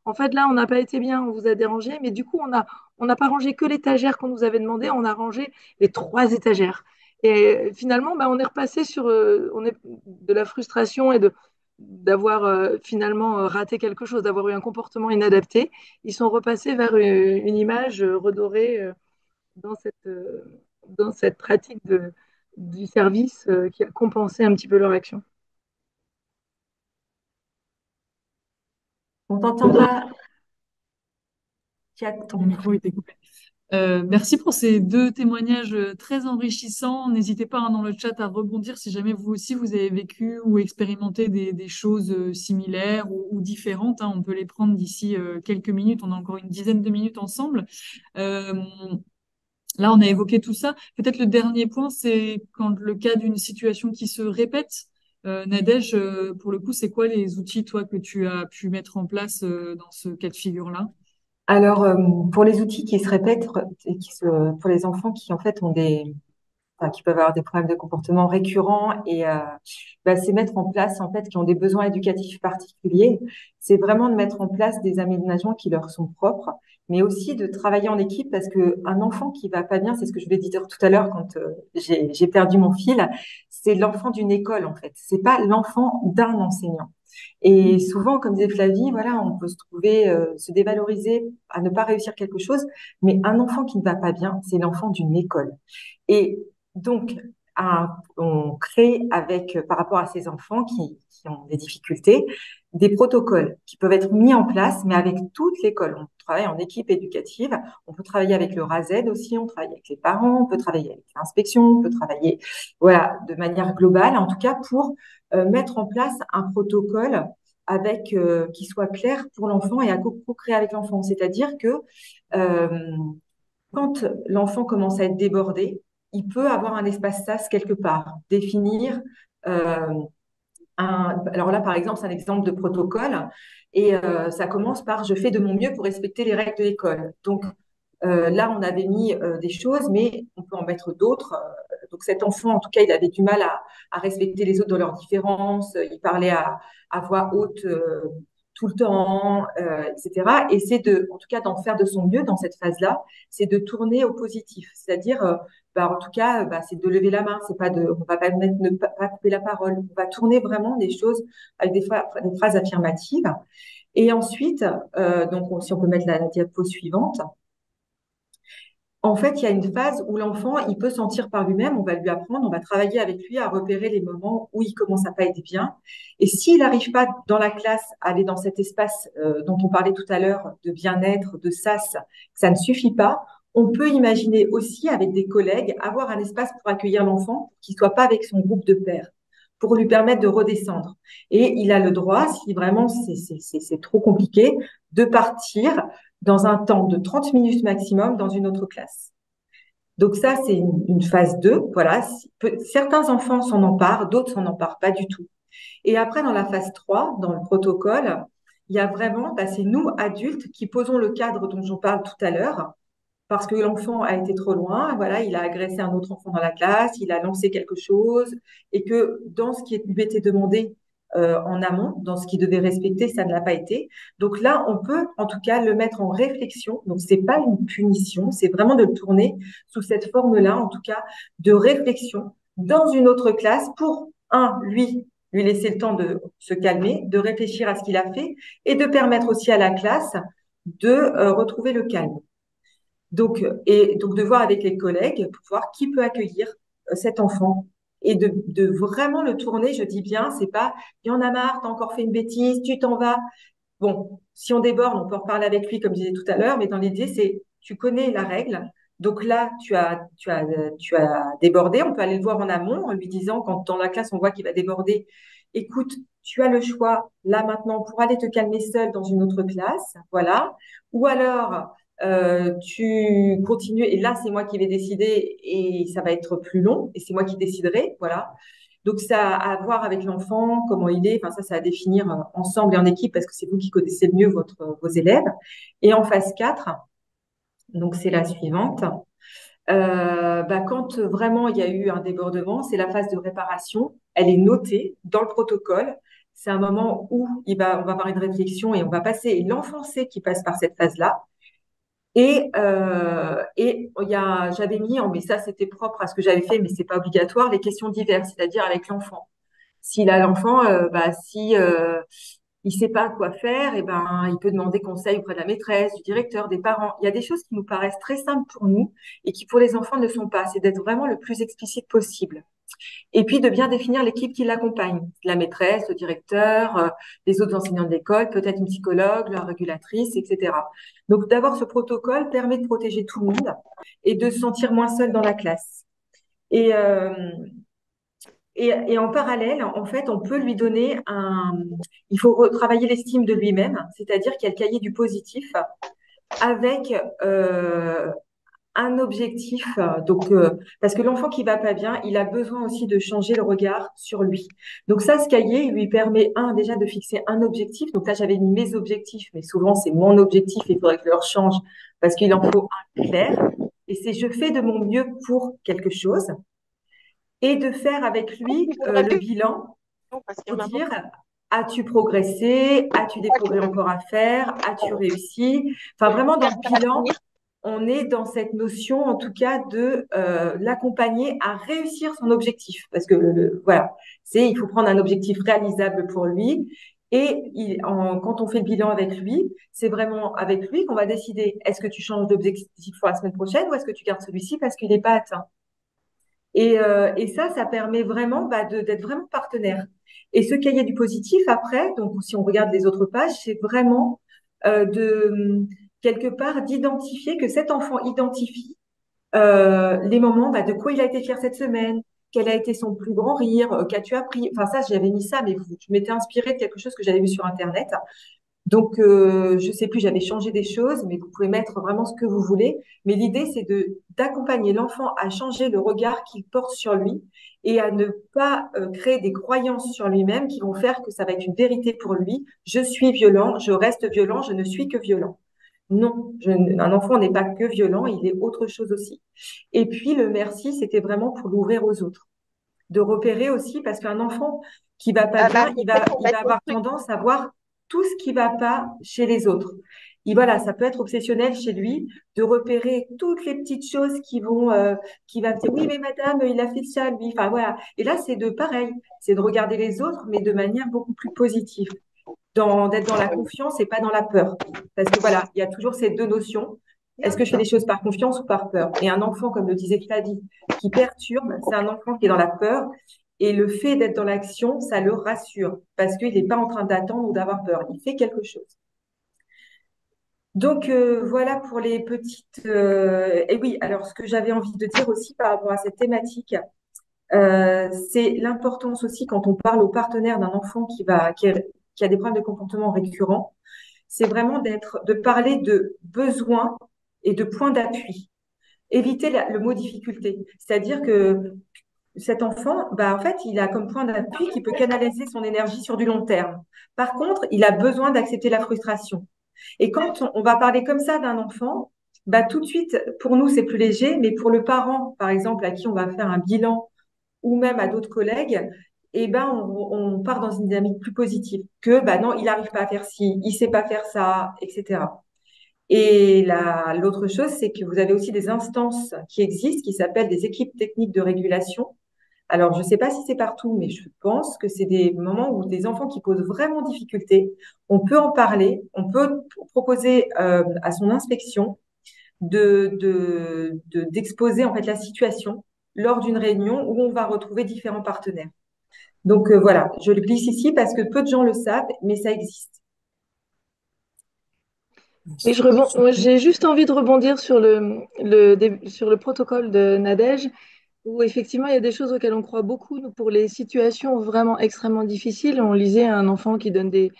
Speaker 3: en fait, là, on n'a pas été bien, on vous a dérangé, mais du coup, on n'a pas rangé que l'étagère qu'on nous avait demandé, on a rangé les 3 étagères. Et finalement, bah, on est repassé on est de la frustration et d'avoir finalement raté quelque chose, d'avoir eu un comportement inadapté. Ils sont repassés vers une image redorée dans dans cette pratique du service qui a compensé un petit peu leur action.
Speaker 2: On t'entend pas.
Speaker 1: Ton micro était coupé. Merci pour ces deux témoignages très enrichissants. N'hésitez pas hein, dans le chat à rebondir si jamais vous aussi vous avez vécu ou expérimenté des choses similaires ou différentes. Hein. On peut les prendre d'ici quelques minutes. On a encore une dizaine de minutes ensemble. Euh, Là, on a évoqué tout ça. Peut-être le dernier point, c'est quand le cas d'une situation qui se répète. Nadège, pour le coup, c'est quoi les outils, toi, que tu as pu mettre en place dans ce cas de figure-là?
Speaker 2: Alors, pour les outils qui se répètent, pour les enfants qui en fait enfin, qui peuvent avoir des problèmes de comportement récurrents et bah, c'est mettre en place en fait qui ont des besoins éducatifs particuliers, c'est vraiment de mettre en place des aménagements qui leur sont propres, mais aussi de travailler en équipe parce que un enfant qui va pas bien, c'est ce que je voulais dire tout à l'heure quand j'ai perdu mon fil, c'est l'enfant d'une école en fait, c'est pas l'enfant d'un enseignant. Et souvent, comme disait Flavie, voilà, on peut se trouver, se dévaloriser à ne pas réussir quelque chose, mais un enfant qui ne va pas bien, c'est l'enfant d'une école. Et donc, on crée par rapport à ces enfants qui ont des difficultés, des protocoles qui peuvent être mis en place, mais avec toute l'école. On travaille en équipe éducative, on peut travailler avec le RASED aussi, on travaille avec les parents, on peut travailler avec l'inspection, on peut travailler, voilà, de manière globale, en tout cas pour mettre en place un protocole qui soit clair pour l'enfant et à co-créer avec l'enfant. C'est-à-dire que euh, quand l'enfant commence à être débordé, il peut avoir un espace SAS quelque part, définir euh, alors là, par exemple, c'est un exemple de protocole et ça commence par je fais de mon mieux pour respecter les règles de l'école. Donc là, on avait mis des choses, mais on peut en mettre d'autres. Donc cet enfant, en tout cas, il avait du mal à respecter les autres dans leurs différences. Il parlait à voix haute tout le temps, etc. Et c'est en tout cas, d'en faire de son mieux dans cette phase-là, c'est de tourner au positif. C'est-à-dire, bah, en tout cas, bah, c'est de lever la main. C'est pas on va pas ne pas couper la parole. On va tourner vraiment des choses avec des phrases affirmatives. Et ensuite, donc, si on peut mettre la diapo suivante. En fait, il y a une phase où l'enfant, il peut sentir par lui-même, on va lui apprendre, on va travailler avec lui à repérer les moments où il commence à pas être bien. Et s'il n'arrive pas dans la classe à aller dans cet espace dont on parlait tout à l'heure de bien-être, de sas, ça ne suffit pas. On peut imaginer aussi avec des collègues avoir un espace pour accueillir l'enfant qui soit pas avec son groupe de pairs, pour lui permettre de redescendre. Et il a le droit, si vraiment c'est trop compliqué, de partir dans un temps de 30 minutes maximum dans une autre classe. Donc ça, c'est une phase 2. Voilà. Certains enfants s'en emparent, d'autres s'en emparent pas du tout. Et après, dans la phase 3, dans le protocole, il y a vraiment, bah, c'est nous, adultes, qui posons le cadre dont j'en parle tout à l'heure, parce que l'enfant a été trop loin, voilà, il a agressé un autre enfant dans la classe, il a lancé quelque chose, et que dans ce qui lui était demandé en amont, dans ce qu'il devait respecter, ça ne l'a pas été. Donc là, on peut en tout cas le mettre en réflexion. Donc c'est pas une punition, c'est vraiment de le tourner sous cette forme-là, en tout cas de réflexion dans une autre classe pour lui laisser le temps de se calmer, de réfléchir à ce qu'il a fait et de permettre aussi à la classe de retrouver le calme. Donc, donc de voir avec les collègues pour voir qui peut accueillir cet enfant et de vraiment le tourner. Je dis bien, c'est pas, il y en a marre, t'as encore fait une bêtise, tu t'en vas. Bon, si on déborde, on peut en reparler avec lui, comme je disais tout à l'heure, mais dans l'idée, c'est tu connais la règle. Donc là, tu as débordé. On peut aller le voir en amont en lui disant, quand dans la classe, on voit qu'il va déborder, écoute, tu as le choix là maintenant pour aller te calmer seul dans une autre classe. Voilà. Ou alors, tu continues et là, c'est moi qui vais décider et ça va être plus long et c'est moi qui déciderai. Voilà. Donc, ça a à voir avec l'enfant, comment il est. Enfin, ça à définir ensemble et en équipe parce que c'est vous qui connaissez le mieux vos élèves. Et en phase 4, donc c'est la suivante. Quand vraiment il y a eu un débordement, c'est la phase de réparation. Elle est notée dans le protocole. C'est un moment où on va avoir une réflexion et on va passer, et l'enfant sait qu'il passe par cette phase-là. Et j'avais mis, mais ça c'était propre à ce que j'avais fait, mais c'est pas obligatoire, les questions diverses, c'est-à-dire avec l'enfant. Si là l'enfant, si il sait pas quoi faire, et ben il peut demander conseil auprès de la maîtresse, du directeur, des parents. Il y a des choses qui nous paraissent très simples pour nous et qui pour les enfants ne le sont pas. C'est d'être vraiment le plus explicite possible. Et puis de bien définir l'équipe qui l'accompagne, la maîtresse, le directeur, les autres enseignants de l'école, peut-être une psychologue, la régulatrice, etc. Donc d'avoir ce protocole permet de protéger tout le monde et de se sentir moins seul dans la classe. Et, et en parallèle, en fait, on peut lui donner il faut retravailler l'estime de lui-même, c'est-à-dire qu'il y a le cahier du positif avec un objectif. Parce que l'enfant qui va pas bien, il a besoin aussi de changer le regard sur lui. Donc ça, ce cahier, il lui permet, déjà de fixer un objectif. Donc là, j'avais mis mes objectifs, mais souvent, c'est mon objectif et il faudrait que je le change parce qu'il en faut un clair. Et c'est je fais de mon mieux pour quelque chose. Et de faire avec lui le bilan pour dire, as-tu progressé? As-tu des progrès encore à faire? As-tu réussi? Enfin, vraiment, dans le bilan, on est dans cette notion, en tout cas, de l'accompagner à réussir son objectif. Parce que, voilà, il faut prendre un objectif réalisable pour lui. Et quand on fait le bilan avec lui, c'est vraiment avec lui qu'on va décider, est-ce que tu changes d'objectif pour la semaine prochaine ou est-ce que tu gardes celui-ci parce qu'il n'est pas atteint? Et ça permet vraiment d'être vraiment partenaire. Et ce cahier du positif, après, donc si on regarde les autres pages, c'est vraiment quelque part d'identifier que cet enfant identifie les moments de quoi il a été fier cette semaine, quel a été son plus grand rire, qu'as-tu appris. Enfin ça, j'avais mis ça, mais je m'étais inspirée de quelque chose que j'avais vu sur Internet. Donc, je sais plus, j'avais changé des choses, mais vous pouvez mettre vraiment ce que vous voulez. Mais l'idée, c'est d'accompagner l'enfant à changer le regard qu'il porte sur lui et à ne pas créer des croyances sur lui-même qui vont faire que ça va être une vérité pour lui. Je suis violent, je reste violent, je ne suis que violent. Non, un enfant n'est pas que violent, il est autre chose aussi. Et puis, le merci, c'était vraiment pour l'ouvrir aux autres. De repérer aussi, parce qu'un enfant qui va pas bien, il va avoir tendance à voir tout ce qui va pas chez les autres. Et voilà, ça peut être obsessionnel chez lui de repérer toutes les petites choses qui va me dire oui mais madame il a fait ça lui. Enfin voilà. Et là c'est pareil, c'est de regarder les autres mais de manière beaucoup plus positive, d'être dans la confiance et pas dans la peur. Parce que voilà, il y a toujours ces deux notions. Est-ce que je fais les choses par confiance ou par peur? Et un enfant, comme le disait Flavie, qui perturbe, c'est un enfant qui est dans la peur. Et le fait d'être dans l'action, ça le rassure parce qu'il n'est pas en train d'attendre ou d'avoir peur. Il fait quelque chose. Donc, voilà pour les petites... Et oui, alors ce que j'avais envie de dire aussi par rapport à cette thématique, c'est l'importance aussi quand on parle aux partenaires d'un enfant qui a des problèmes de comportement récurrents, c'est vraiment de parler de besoins et de points d'appui. Éviter le mot difficulté. C'est-à-dire que cet enfant, en fait, il a comme point d'appui qu'il peut canaliser son énergie sur du long terme. Par contre, il a besoin d'accepter la frustration. Et quand on va parler comme ça d'un enfant, tout de suite, pour nous, c'est plus léger, mais pour le parent, par exemple, à qui on va faire un bilan, ou même à d'autres collègues, on part dans une dynamique plus positive que, non, il n'arrive pas à faire ci, il sait pas faire ça, etc. Et l'autre chose, c'est que vous avez aussi des instances qui existent, qui s'appellent des équipes techniques de régulation. Alors, je ne sais pas si c'est partout, mais je pense que c'est des moments où des enfants qui posent vraiment difficulté, on peut en parler, on peut proposer à son inspection d'exposer en fait la situation lors d'une réunion où on va retrouver différents partenaires. Donc voilà, je le glisse ici parce que peu de gens le savent, mais ça existe.
Speaker 3: Et moi, j'ai juste envie de rebondir sur sur le protocole de Nadège, où effectivement, il y a des choses auxquelles on croit beaucoup. Nous, pour les situations vraiment extrêmement difficiles, on lisait un enfant qui donne des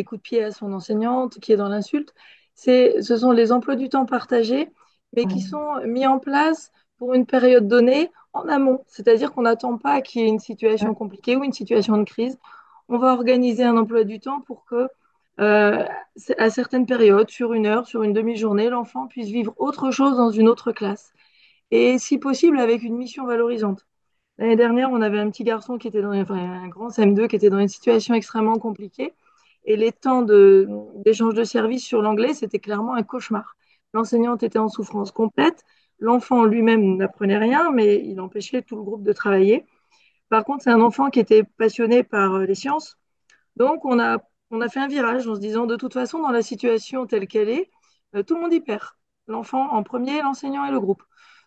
Speaker 3: coups de pied à son enseignante, qui est dans l'insulte. Ce sont les emplois du temps partagés, mais qui
Speaker 2: Ouais,
Speaker 3: sont mis en place pour une période donnée en amont. C'est-à-dire qu'on n'attend pas qu'il y ait une situation
Speaker 2: ouais,
Speaker 3: compliquée ou une situation de crise. On va organiser un emploi du temps pour que, euh, à certaines périodes, sur une heure, sur une demi-journée, l'enfant puisse vivre autre chose dans une autre classe et si possible avec une mission valorisante. L'année dernière, on avait un petit garçon qui était enfin, un grand CM2 qui était dans une situation extrêmement compliquée et les temps d'échange de services sur l'anglais, c'était clairement un cauchemar. L'enseignante était en souffrance complète, l'enfant lui-même n'apprenait rien, mais il empêchait tout le groupe de travailler. Par contre, c'est un enfant qui était passionné par les sciences, donc on a fait un virage en se disant de toute façon, dans la situation telle qu'elle est, tout le monde y perd. L'enfant en premier, l'enseignant et le groupe.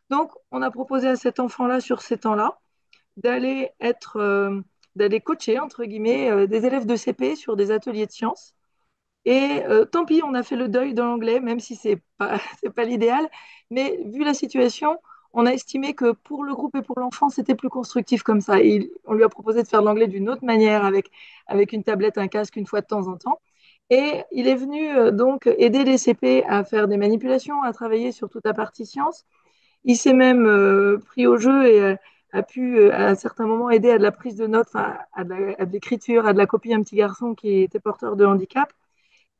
Speaker 3: Donc, on a proposé à cet enfant-là, sur ces temps-là, d'aller être, d'aller coacher, entre guillemets, des élèves de CP sur des ateliers de sciences. Et tant pis, on a fait le deuil de l'anglais, même si c'est pas, c'est pas l'idéal. Mais vu la situation, on a estimé que pour le groupe et pour l'enfant, c'était plus constructif comme ça. Et on lui a proposé de faire de l'anglais d'une autre manière, avec une tablette, un casque, une fois de temps en temps. Et il est venu donc aider les CP à faire des manipulations, à travailler sur toute la partie science. Il s'est même pris au jeu et a pu, à certains moments, aider à de la prise de notes, enfin, à de l'écriture, à de la copie, un petit garçon qui était porteur de handicap.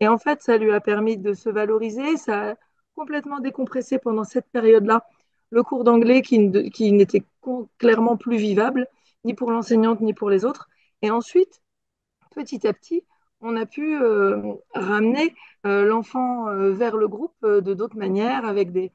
Speaker 3: Et en fait, ça lui a permis de se valoriser, ça a complètement décompressé pendant cette période-là le cours d'anglais qui n'était clairement plus vivable, ni pour l'enseignante, ni pour les autres. Et ensuite, petit à petit, on a pu ramener l'enfant vers le groupe de d'autres manières, avec des,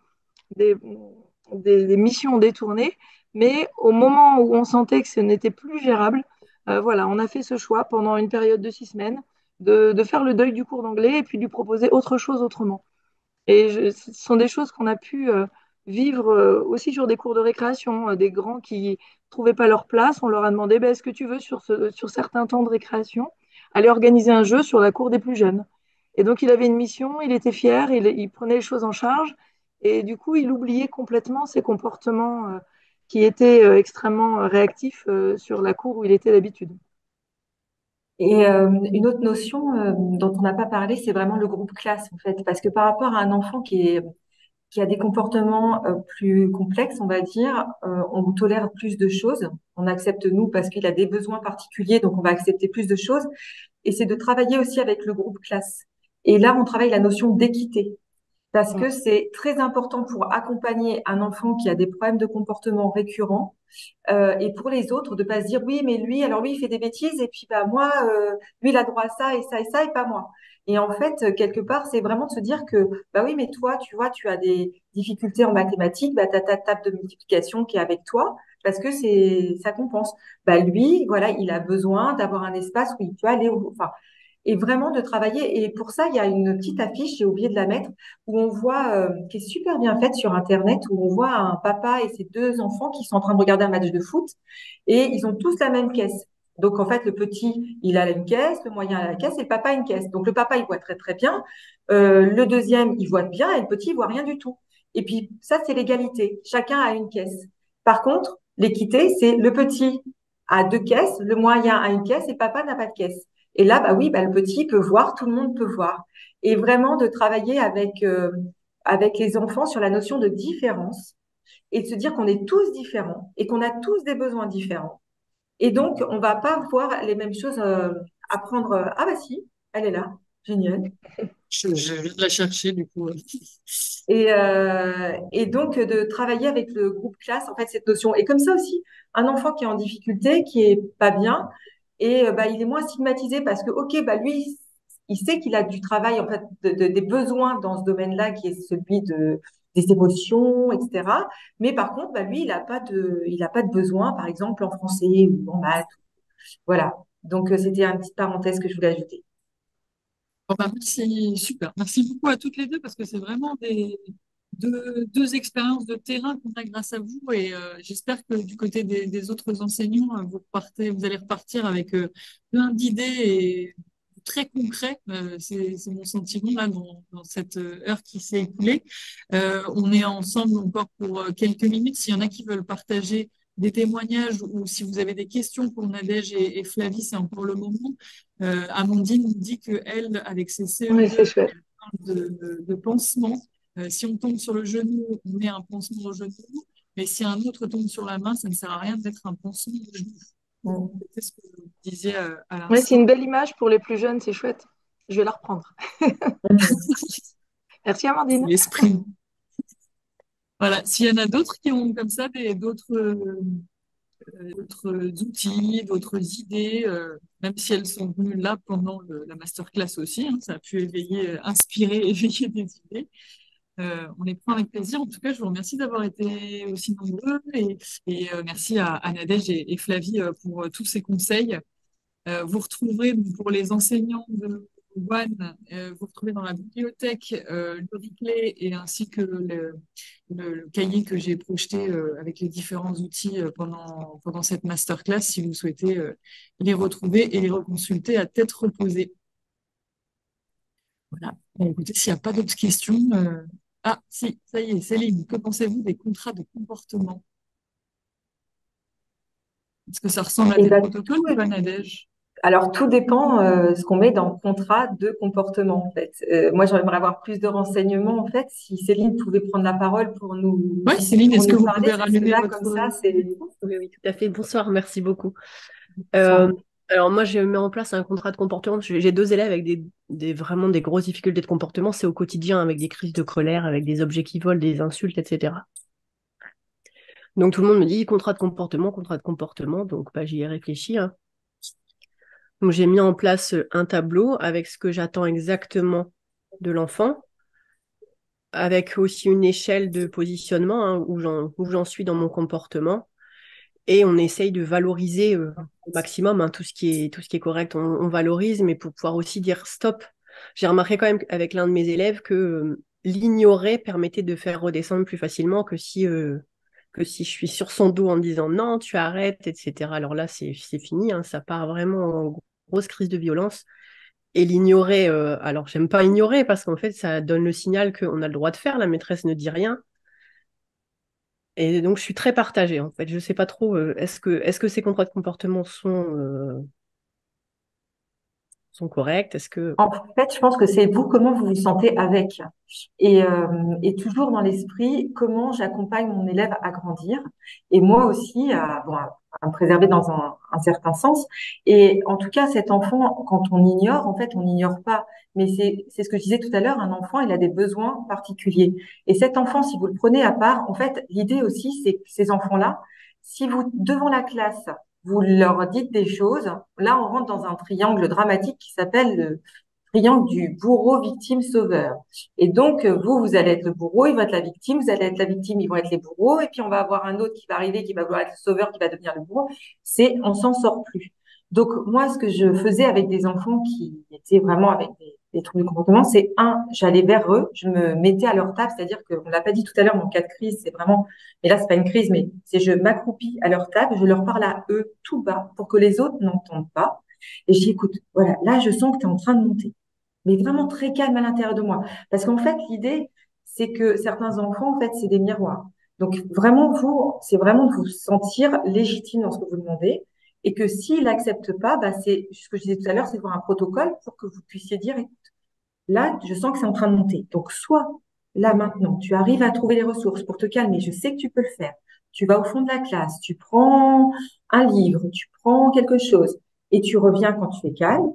Speaker 3: des missions détournées, mais au moment où on sentait que ce n'était plus gérable, voilà, on a fait ce choix pendant une période de 6 semaines de faire le deuil du cours d'anglais et puis de lui proposer autre chose autrement. Et ce sont des choses qu'on a pu vivre aussi sur des cours de récréation, des grands qui ne trouvaient pas leur place. On leur a demandé, ben, est-ce que tu veux, sur certains temps de récréation, aller organiser un jeu sur la cour des plus jeunes. Et donc, il avait une mission, il était fier, il prenait les choses en charge. Et du coup, il oubliait complètement ses comportements qui étaient extrêmement réactifs sur la cour où il était d'habitude.
Speaker 2: Et une autre notion dont on n'a pas parlé, c'est vraiment le groupe classe, en fait, parce que par rapport à un enfant qui a des comportements plus complexes, on va dire, on tolère plus de choses, on accepte nous parce qu'il a des besoins particuliers, donc on va accepter plus de choses. Et c'est de travailler aussi avec le groupe classe. Et là, on travaille la notion d'équité parce que c'est très important pour accompagner un enfant qui a des problèmes de comportement récurrents et pour les autres de pas se dire oui mais lui alors lui il fait des bêtises et puis bah moi lui il a droit à ça et ça et ça et pas moi. Et en fait quelque part c'est vraiment de se dire que bah oui mais toi tu vois tu as des difficultés en mathématiques, bah t'as ta table de multiplication qui est avec toi parce que c'est ça compense. Bah lui voilà il a besoin d'avoir un espace où il peut aller enfin et vraiment de travailler. Et pour ça, il y a une petite affiche, j'ai oublié de la mettre, où on voit, qui est super bien faite sur Internet, où on voit un papa et ses deux enfants qui sont en train de regarder un match de foot et ils ont tous la même caisse. Donc, en fait, le petit, il a une caisse, le moyen a la caisse et le papa a une caisse. Donc, le papa, il voit très, très bien. Le deuxième, il voit bien et le petit, il voit rien du tout. Et puis, ça, c'est l'égalité. Chacun a une caisse. Par contre, l'équité, c'est le petit a deux caisses, le moyen a une caisse et papa n'a pas de caisse. Et là, bah oui, bah, le petit peut voir, tout le monde peut voir. Et vraiment de travailler avec les enfants sur la notion de différence et de se dire qu'on est tous différents et qu'on a tous des besoins différents. Et donc, on va pas voir les mêmes choses, apprendre. Ah bah si, elle est là, génial.
Speaker 1: Je vais de la chercher, du coup.
Speaker 2: Et donc, de travailler avec le groupe classe, en fait, cette notion. Et comme ça aussi, un enfant qui est en difficulté, qui est pas bien, et bah, il est moins stigmatisé parce que, OK, bah, lui, il sait qu'il a du travail, en fait, des besoins dans ce domaine-là, qui est celui des émotions, etc. Mais par contre, bah, lui, il a pas de besoin, par exemple, en français ou en maths. Voilà. Donc, c'était une petite parenthèse que je voulais ajouter.
Speaker 1: Bon, bah, merci, super. Merci beaucoup à toutes les deux parce que c'est vraiment deux expériences de terrain qu'on a grâce à vous et j'espère que du côté des autres enseignants, vous allez repartir avec plein d'idées et très concret. C'est mon sentiment là dans cette heure qui s'est écoulée. On est ensemble encore pour quelques minutes. S'il y en a qui veulent partager des témoignages ou si vous avez des questions pour Nadège et Flavie, c'est encore le moment. Amandine nous dit que elle, avec ses
Speaker 3: Oui, c'est
Speaker 1: CE2,
Speaker 3: chouette.
Speaker 1: elle parle de pansement. Si on tombe sur le genou, on met un pansement au genou. Mais si un autre tombe sur la main, ça ne sert à rien de mettre un pansement au genou.
Speaker 2: Mm.
Speaker 1: C'est ce que vous disiez à
Speaker 3: Oui, c'est
Speaker 1: l'instant.
Speaker 3: une belle image pour les plus jeunes, c'est chouette. Je vais la reprendre. Merci
Speaker 1: C'est
Speaker 3: Amandine.
Speaker 1: l'esprit. Voilà. S'il y en a d'autres qui ont comme ça d'autres outils, d'autres idées, même si elles sont venues là pendant la masterclass aussi, hein, ça a pu éveiller, inspirer, éveiller des idées. On les prend avec plaisir. En tout cas, je vous remercie d'avoir été aussi nombreux et merci à Nadège et Flavie pour tous ces conseils. Vous retrouverez pour les enseignants de One, vous retrouvez dans la bibliothèque le replay et ainsi que le cahier que j'ai projeté avec les différents outils pendant cette masterclass si vous souhaitez les retrouver et les reconsulter à tête reposée. Voilà. Bon, écoutez, s'il n'y a pas d'autres questions. Ah, si, ça y est, Céline, que pensez-vous des contrats de comportement? Est-ce que ça ressemble à
Speaker 2: Et
Speaker 1: des
Speaker 2: ben,
Speaker 1: protocoles ou pas, Nadège?
Speaker 2: alors, tout dépend ce qu'on met dans le contrat de comportement, en fait. Moi, j'aimerais avoir plus de renseignements, en fait. Si Céline pouvait prendre la parole
Speaker 1: Ouais, Céline,
Speaker 2: pour
Speaker 1: est-ce que
Speaker 2: nous
Speaker 1: vous
Speaker 2: parler,
Speaker 1: pouvez
Speaker 2: parce que
Speaker 1: rallumer
Speaker 2: là,
Speaker 1: votre
Speaker 2: comme ça, c'est
Speaker 5: Oui, oui, tout à fait. Bonsoir, merci beaucoup.
Speaker 2: ça.
Speaker 5: Alors moi, j'ai mis en place un contrat de comportement. J'ai deux élèves avec vraiment des grosses difficultés de comportement. C'est au quotidien, avec des crises de colère, avec des objets qui volent, des insultes, etc. Donc tout le monde me dit contrat de comportement, contrat de comportement. Donc bah, j'y ai réfléchi, hein. Donc j'ai mis en place un tableau avec ce que j'attends exactement de l'enfant, avec aussi une échelle de positionnement, hein, où j'en suis dans mon comportement. Et on essaye de valoriser au maximum, hein, tout ce qui est correct, on valorise, mais pour pouvoir aussi dire stop. J'ai remarqué quand même avec l'un de mes élèves que l'ignorer permettait de faire redescendre plus facilement que si je suis sur son dos en disant non, tu arrêtes, etc. Alors là, c'est fini, hein, ça part vraiment en grosse crise de violence. Et l'ignorer, alors j'aime pas ignorer parce qu'en fait, ça donne le signal qu'on a le droit de faire, la maîtresse ne dit rien. Et donc, je suis très partagée, en fait. Je sais pas trop, est-ce que ces contrats de comportement sont corrects? Est-ce que...
Speaker 2: En fait, je pense que c'est vous, comment vous vous sentez avec. Et toujours dans l'esprit, comment j'accompagne mon élève à grandir. Et moi aussi, à me préserver dans un certain sens. Et en tout cas, cet enfant, quand on ignore, en fait, on n'ignore pas. Mais c'est ce que je disais tout à l'heure, un enfant, il a des besoins particuliers. Et cet enfant, si vous le prenez à part, en fait, l'idée aussi, c'est que ces enfants-là, si vous, devant la classe, vous leur dites des choses, là, on rentre dans un triangle dramatique qui s'appelle le triangle du bourreau, victime, sauveur. Et donc, vous allez être le bourreau, il va être la victime, vous allez être la victime, ils vont être les bourreaux, et puis on va avoir un autre qui va arriver, qui va vouloir être le sauveur, qui va devenir le bourreau. On s'en sort plus. Donc, moi, ce que je faisais avec des enfants qui étaient vraiment avec des troubles de comportement, c'est j'allais vers eux, je me mettais à leur table, c'est-à-dire qu'on l'a pas dit tout à l'heure, mon cas de crise, c'est vraiment, mais là, c'est pas une crise, mais c'est je m'accroupis à leur table, je leur parle à eux tout bas pour que les autres n'entendent pas. Et je dis, écoute, voilà, là, je sens que tu es en train de monter, mais vraiment très calme à l'intérieur de moi. Parce qu'en fait, l'idée, c'est que certains enfants, en fait, c'est des miroirs. Donc, vraiment, c'est vraiment de vous sentir légitime dans ce que vous demandez. Et que s'il n'accepte pas, bah, c'est ce que je disais tout à l'heure, c'est de voir un protocole pour que vous puissiez dire, écoute, là, je sens que c'est en train de monter. Donc, soit là, maintenant, tu arrives à trouver les ressources pour te calmer, je sais que tu peux le faire. Tu vas au fond de la classe, tu prends un livre, tu prends quelque chose et tu reviens quand tu es calme.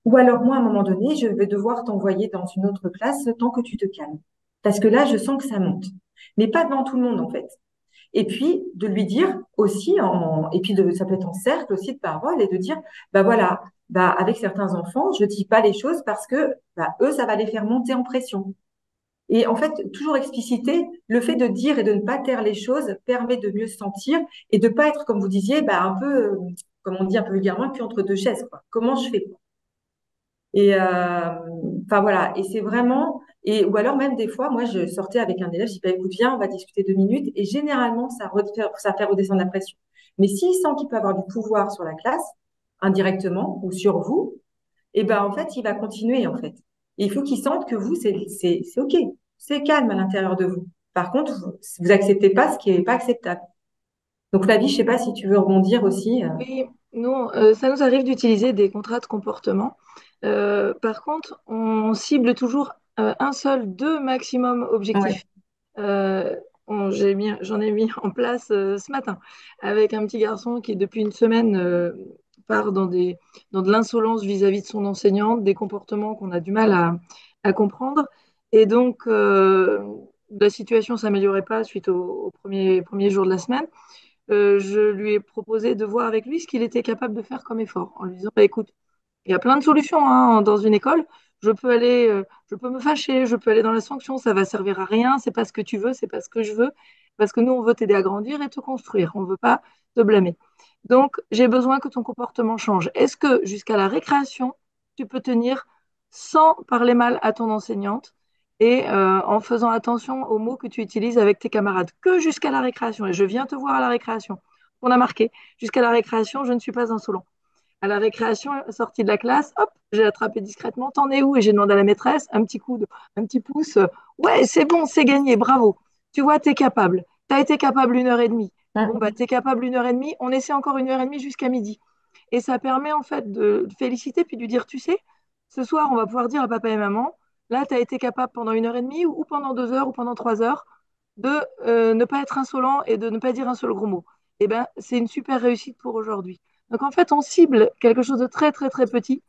Speaker 2: Ou alors, moi, à un moment donné, je vais devoir t'envoyer dans une autre classe le temps que tu te calmes. Parce que là, je sens que ça monte. Mais pas devant tout le monde, en fait. Et puis, de lui dire aussi, et puis ça peut être en cercle aussi de parole, et de dire, bah voilà, bah avec certains enfants, je dis pas les choses parce que bah, eux, ça va les faire monter en pression. Et en fait, toujours expliciter, le fait de dire et de ne pas taire les choses permet de mieux se sentir et de pas être, comme vous disiez, bah, un peu, comme on dit un peu vulgairement, puis entre deux chaises, quoi. Comment je fais, quoi. Et enfin voilà, et c'est vraiment, ou alors même des fois, moi je sortais avec un élève, je dis bah, écoute, viens, on va discuter 2 minutes, et généralement ça fait redescendre la pression. Mais s'il sent qu'il peut avoir du pouvoir sur la classe, indirectement ou sur vous, et ben en fait, il va continuer en fait. Et il faut qu'il sente que vous, c'est OK, c'est calme à l'intérieur de vous. Par contre, vous acceptez pas ce qui est pas acceptable. Donc Flavie, je sais pas si tu veux rebondir aussi.
Speaker 3: Oui, nous, ça nous arrive d'utiliser des contrats de comportement. Par contre, on cible toujours un seul, deux maximum
Speaker 2: Ouais,
Speaker 3: objectifs. Euh, j'en ai mis en place ce matin avec un petit garçon qui, depuis une semaine, part dans de l'insolence vis-à-vis de son enseignante, des comportements qu'on a du mal à comprendre. Et donc, la situation ne s'améliorait pas suite au premier jour de la semaine. Je lui ai proposé de voir avec lui ce qu'il était capable de faire comme effort, en lui disant, bah, écoute, il y a plein de solutions hein, dans une école. Je peux me fâcher, je peux aller dans la sanction, ça va servir à rien, c'est pas ce que tu veux, c'est pas ce que je veux, parce que nous, on veut t'aider à grandir et te construire, on veut pas te blâmer. Donc, j'ai besoin que ton comportement change. Est-ce que jusqu'à la récréation, tu peux tenir sans parler mal à ton enseignante et en faisant attention aux mots que tu utilises avec tes camarades, que jusqu'à la récréation. Et je viens te voir à la récréation. On a marqué, jusqu'à la récréation, je ne suis pas insolent. À la récréation, sortie de la classe, hop, j'ai attrapé discrètement, t'en es où? Et j'ai demandé à la maîtresse un petit pouce. Ouais, c'est bon, c'est gagné, bravo. Tu vois, t'es capable. T'as été capable 1 heure et demie. Bon, bah, t'es capable 1 heure et demie. On essaie encore 1 heure et demie jusqu'à midi. Et ça permet en fait de féliciter puis de lui dire, tu sais, ce soir, on va pouvoir dire à papa et maman, là, tu as été capable pendant 1 heure et demie ou pendant 2 heures ou pendant 3 heures de ne pas être insolent et de ne pas dire un seul gros mot. Eh bien, c'est une super réussite pour aujourd'hui. Donc en fait, on cible quelque chose de très très très petit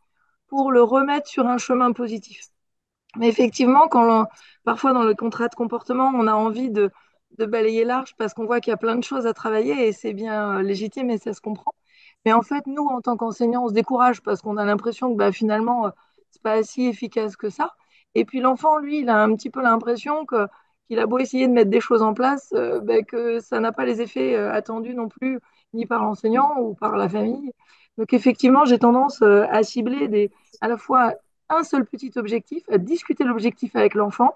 Speaker 3: pour le remettre sur un chemin positif. Mais effectivement, parfois dans le contrat de comportement, on a envie de balayer large parce qu'on voit qu'il y a plein de choses à travailler et c'est bien légitime et ça se comprend. Mais en fait, nous, en tant qu'enseignants, on se décourage parce qu'on a l'impression que bah, finalement, c'est pas si efficace que ça. Et puis l'enfant, lui, il a un petit peu l'impression qu'il a beau essayer de mettre des choses en place, bah, que ça n'a pas les effets attendus non plus, ni par l'enseignant ou par la famille. Donc effectivement, j'ai tendance à cibler à la fois un seul petit objectif, à discuter l'objectif avec l'enfant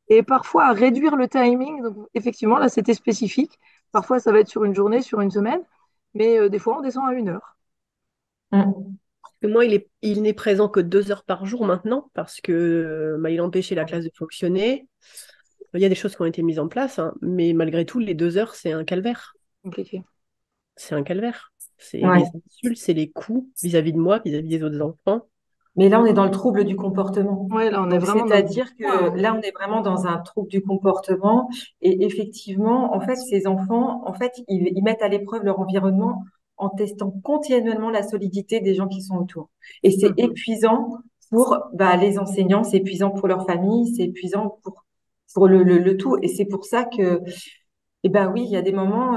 Speaker 3: et parfois à réduire le timing. Donc, effectivement, là, c'était spécifique. Parfois, ça va être sur une journée, sur une semaine, mais des fois, on descend à 1 heure.
Speaker 5: Et moi, il n'est présent que 2 heures par jour maintenant parce que bah, il empêchait la classe de fonctionner. Il y a des choses qui ont été mises en place, hein, mais malgré tout, les 2 heures, c'est un calvaire.
Speaker 3: Compliqué.
Speaker 5: C'est un calvaire. C'est
Speaker 2: ouais.
Speaker 5: les insultes, c'est les coups vis-à-vis de moi, vis-à-vis des autres enfants.
Speaker 2: Mais là, on est dans le trouble du comportement.
Speaker 3: Ouais, là, on est
Speaker 2: Donc,
Speaker 3: vraiment dans le
Speaker 2: c'est-à-dire
Speaker 3: point,
Speaker 2: que là, on est vraiment dans un trouble du comportement. Et effectivement, en fait, ces enfants, en fait, ils mettent à l'épreuve leur environnement en testant continuellement la solidité des gens qui sont autour. Et c'est
Speaker 5: Mhm.
Speaker 2: épuisant pour bah, les enseignants, c'est épuisant pour leur famille, c'est épuisant pour le tout. Et c'est pour ça que, eh ben oui, il y a des moments,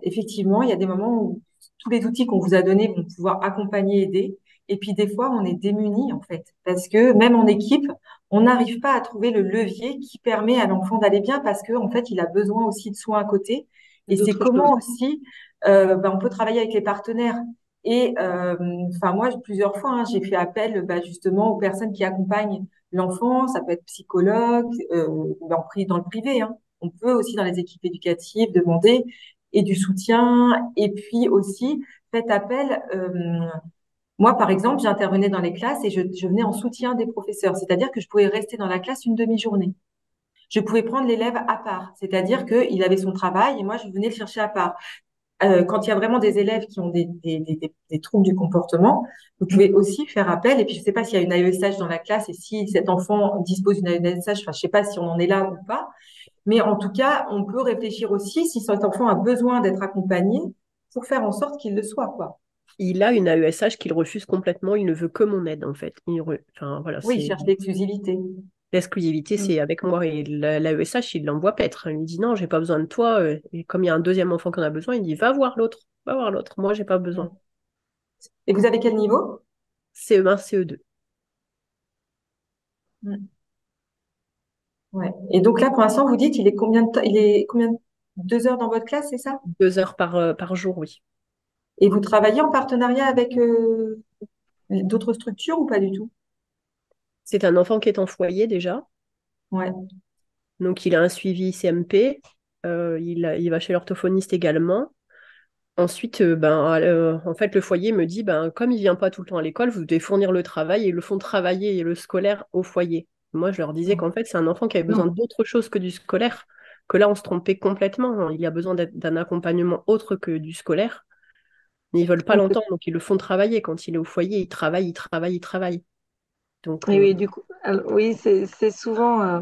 Speaker 2: effectivement, il y a des moments où tous les outils qu'on vous a donnés vont pouvoir accompagner, aider. Et puis des fois, on est démunis en fait, parce que même en équipe, on n'arrive pas à trouver le levier qui permet à l'enfant d'aller bien, parce que en fait, il a besoin aussi de soins à côté. Et c'est
Speaker 5: D'autres choses.
Speaker 2: comment aussi, on peut travailler avec les partenaires. Et enfin moi, plusieurs fois, hein, j'ai fait appel justement aux personnes qui accompagnent l'enfant. Ça peut être psychologue, dans le privé, hein. On peut aussi dans les équipes éducatives demander et du soutien. Et puis aussi, faites appel. Moi, par exemple, j'intervenais dans les classes et je venais en soutien des professeurs. C'est-à-dire que je pouvais rester dans la classe une demi-journée. Je pouvais prendre l'élève à part. C'est-à-dire qu'il avait son travail et moi, je venais le chercher à part. Quand il y a vraiment des élèves qui ont des troubles du comportement, vous pouvez aussi faire appel. Et puis, je ne sais pas s'il y a une AESH dans la classe et si cet enfant dispose d'une AESH, enfin, je ne sais pas si on en est là ou pas. Mais en tout cas, on peut réfléchir aussi si cet enfant a besoin d'être accompagné pour faire en sorte qu'il le soit, quoi.
Speaker 5: Il a une AESH qu'il refuse complètement. Il ne veut que mon aide, en fait. Enfin, voilà,
Speaker 2: Oui, il
Speaker 5: c'est
Speaker 2: cherche l'exclusivité.
Speaker 5: l'exclusivité,
Speaker 2: Mm.
Speaker 5: c'est avec moi. Et l'AESH, il l'envoie paître. Il me dit non, j'ai pas besoin de toi. Et comme il y a un deuxième enfant qui en a besoin, il dit va voir l'autre. Va voir l'autre. Moi, j'ai pas besoin.
Speaker 2: Mm. Et vous avez quel niveau?
Speaker 5: CE1, CE2.
Speaker 2: Mm. Ouais. Et donc là, pour l'instant, vous dites, il est combien de temps, il est combien de 2 heures dans votre classe, c'est ça?
Speaker 5: 2 heures par jour, oui.
Speaker 2: Et vous travaillez en partenariat avec d'autres structures ou pas du tout?
Speaker 5: C'est un enfant qui est en foyer déjà.
Speaker 2: Ouais.
Speaker 5: Donc, il a un suivi CMP. Il va chez l'orthophoniste également. Ensuite, en fait, le foyer me dit, comme il vient pas tout le temps à l'école, vous devez fournir le travail et ils le font travailler et le scolaire au foyer. Moi, je leur disais qu'en fait, c'est un enfant qui avait besoin
Speaker 3: Non.
Speaker 5: d'autre chose que du scolaire, que là, on se trompait complètement. Il a besoin d'un accompagnement autre que du scolaire. Mais ils veulent pas l'entendre, donc ils le font travailler. Quand il est au foyer, il travaille, il travaille, il travaille. Donc,
Speaker 3: Et oui, du coup, oui, c'est souvent,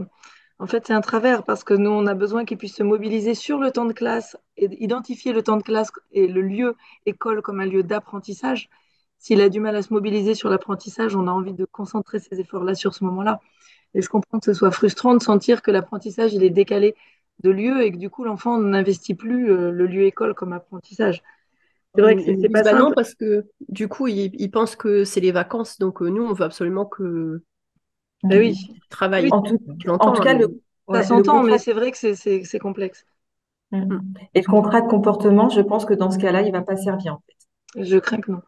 Speaker 3: en fait, c'est un travers parce que nous, on a besoin qu'ils puissent se mobiliser sur le temps de classe et identifier le temps de classe et le lieu école comme un lieu d'apprentissage. S'il a du mal à se mobiliser sur l'apprentissage, on a envie de concentrer ses efforts-là sur ce moment-là. Et je comprends que ce soit frustrant de sentir que l'apprentissage, il est décalé de lieu et que du coup, l'enfant n'investit plus le lieu école comme apprentissage. C'est vrai que
Speaker 5: ils me
Speaker 3: c'est
Speaker 5: disent,
Speaker 3: pas
Speaker 5: bah non,
Speaker 3: simple.
Speaker 5: parce que du coup, ils pensent que c'est les vacances. Donc, nous, on veut absolument
Speaker 3: Ben
Speaker 5: qu'il
Speaker 3: oui,
Speaker 5: travaille.
Speaker 3: oui,
Speaker 2: En tout,
Speaker 5: Je
Speaker 2: en
Speaker 5: l'entends,
Speaker 2: tout
Speaker 5: hein,
Speaker 2: cas,
Speaker 5: mais...
Speaker 3: ça
Speaker 2: ouais, le
Speaker 3: s'entend, mais
Speaker 2: contrat.
Speaker 3: c'est vrai que c'est complexe.
Speaker 2: Mm.
Speaker 5: Mm.
Speaker 2: Et le contrat de comportement, je pense que dans ce cas-là, il va pas servir.
Speaker 3: Je crains que non.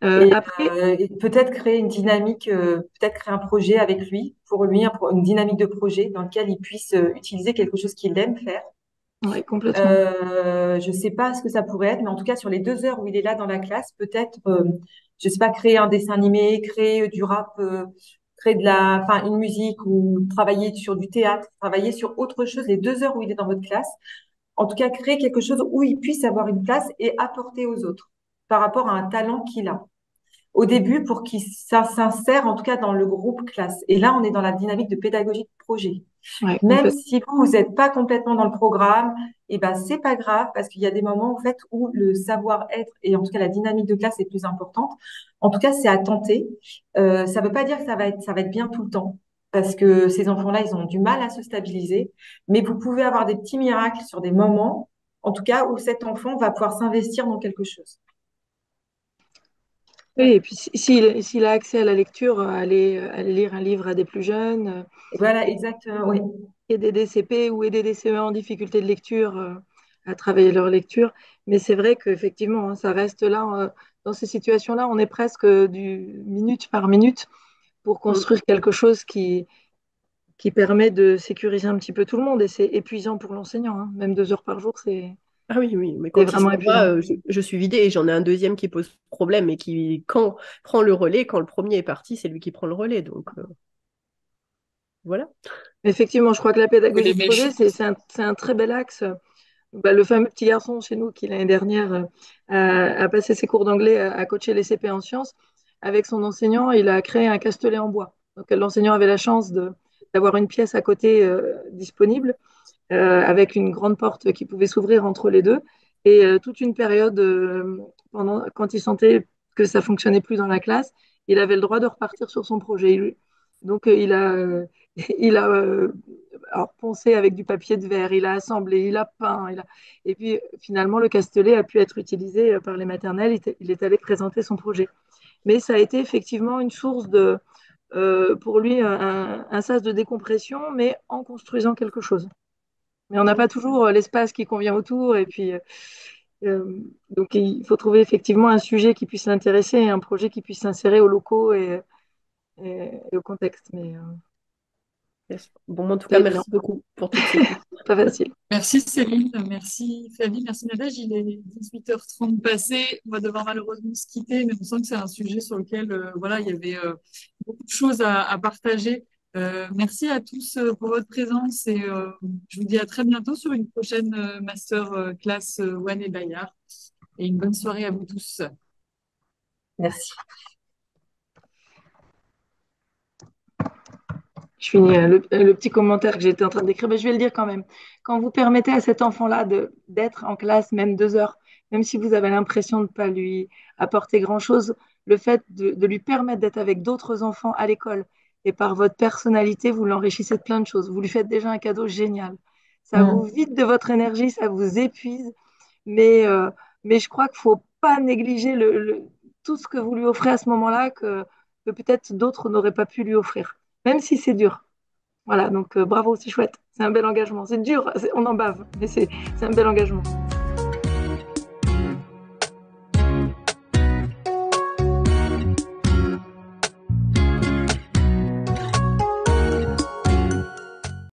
Speaker 2: Et,
Speaker 3: Après,
Speaker 2: et peut-être créer une dynamique, peut-être créer un projet avec lui, pour lui, une dynamique de projet dans lequel il puisse utiliser quelque chose qu'il aime faire.
Speaker 3: ouais, complètement.
Speaker 2: Je sais pas ce que ça pourrait être, mais en tout cas, sur les 2 heures où il est là dans la classe, peut-être, je sais pas, créer un dessin animé, créer du rap, créer enfin, une musique ou travailler sur du théâtre, travailler sur autre chose les 2 heures où il est dans votre classe. En tout cas, créer quelque chose où il puisse avoir une place et apporter aux autres par rapport à un talent qu'il a au début pour qu'il s'insère en tout cas dans le groupe classe. Et là, on est dans la dynamique de pédagogie de projet.
Speaker 3: Ouais,
Speaker 2: Même
Speaker 3: complètement.
Speaker 2: si vous n'êtes pas complètement dans le programme, et ben c'est pas grave parce qu'il y a des moments en fait où le savoir-être et en tout cas la dynamique de classe est plus importante. En tout cas, c'est à tenter. Ça veut pas dire que ça va être bien tout le temps parce que ces enfants-là, ils ont du mal à se stabiliser. Mais vous pouvez avoir des petits miracles sur des moments, en tout cas où cet enfant va pouvoir s'investir dans quelque chose.
Speaker 3: Oui, et puis s'il a accès à la lecture, aller lire un livre à des plus jeunes,
Speaker 2: Voilà, exactement. Oui.
Speaker 3: aider des CP ou aider des CE en difficulté de lecture à travailler leur lecture. Mais c'est vrai qu'effectivement, hein, ça reste là, dans ces situations-là, on est presque du minute par minute pour
Speaker 5: Mm.
Speaker 3: construire quelque chose qui permet de sécuriser un petit peu tout le monde. Et c'est épuisant pour l'enseignant, hein. Même 2 heures par jour,
Speaker 5: Ah oui, oui, mais
Speaker 3: c'est
Speaker 5: quand il
Speaker 3: vraiment
Speaker 5: s'en va,
Speaker 3: épuisant.
Speaker 5: je suis vidée et j'en ai un deuxième qui pose problème et qui, quand prend le relais, quand le premier est parti, c'est lui qui prend le relais. Donc, voilà.
Speaker 3: Effectivement, je crois que la
Speaker 1: Oui,
Speaker 3: pédagogie
Speaker 1: les
Speaker 3: de projet,
Speaker 1: méchants.
Speaker 3: c'est un très bel axe. Bah, le fameux petit garçon chez nous qui, l'année dernière, a passé ses cours d'anglais à coacher les CP en sciences, avec son enseignant, il a créé un castelet en bois. Donc, l'enseignant avait la chance d'avoir une pièce à côté disponible, avec une grande porte qui pouvait s'ouvrir entre les deux. Et toute une période, quand il sentait que ça fonctionnait plus dans la classe, il avait le droit de repartir sur son projet. Donc, il a alors, poncé avec du papier de verre, il a assemblé, il a peint. Et puis, finalement, le Castellet a pu être utilisé par les maternelles. Il est allé présenter son projet. Mais ça a été effectivement une source pour lui, un sas de décompression, mais en construisant quelque chose. Mais on n'a pas toujours l'espace qui convient autour. Et puis, donc, il faut trouver effectivement un sujet qui puisse l'intéresser et un projet qui puisse s'insérer aux locaux et au contexte. Mais
Speaker 5: Yes. Bon, en tout
Speaker 3: pas
Speaker 5: cas,
Speaker 3: évident,
Speaker 5: merci beaucoup pour toutes ces questions.
Speaker 3: pas facile.
Speaker 1: Merci Céline, merci Flavie, merci Nadège. Il est 18h30 passé. On va devoir malheureusement se quitter, mais on sent que c'est un sujet sur lequel voilà, il y avait beaucoup de choses à partager. Merci à tous pour votre présence et je vous dis à très bientôt sur une prochaine master class One et Bayard. Et une bonne soirée à vous tous.
Speaker 2: Merci.
Speaker 3: Je finis le petit commentaire que j'étais en train d'écrire, mais je vais le dire quand même. Quand vous permettez à cet enfant-là d'être en classe même 2 heures, même si vous avez l'impression de ne pas lui apporter grand-chose, le fait de lui permettre d'être avec d'autres enfants à l'école et par votre personnalité, vous l'enrichissez de plein de choses. Vous lui faites déjà un cadeau génial. Ça vous
Speaker 2: Mm.
Speaker 3: vide de votre énergie, ça vous épuise, mais, euh, mais je crois qu'il ne faut pas négliger tout ce que vous lui offrez à ce moment-là que peut-être d'autres n'auraient pas pu lui offrir, même si c'est dur. Voilà, donc bravo, c'est chouette. C'est un bel engagement. C'est dur, on en bave, mais c'est un bel engagement.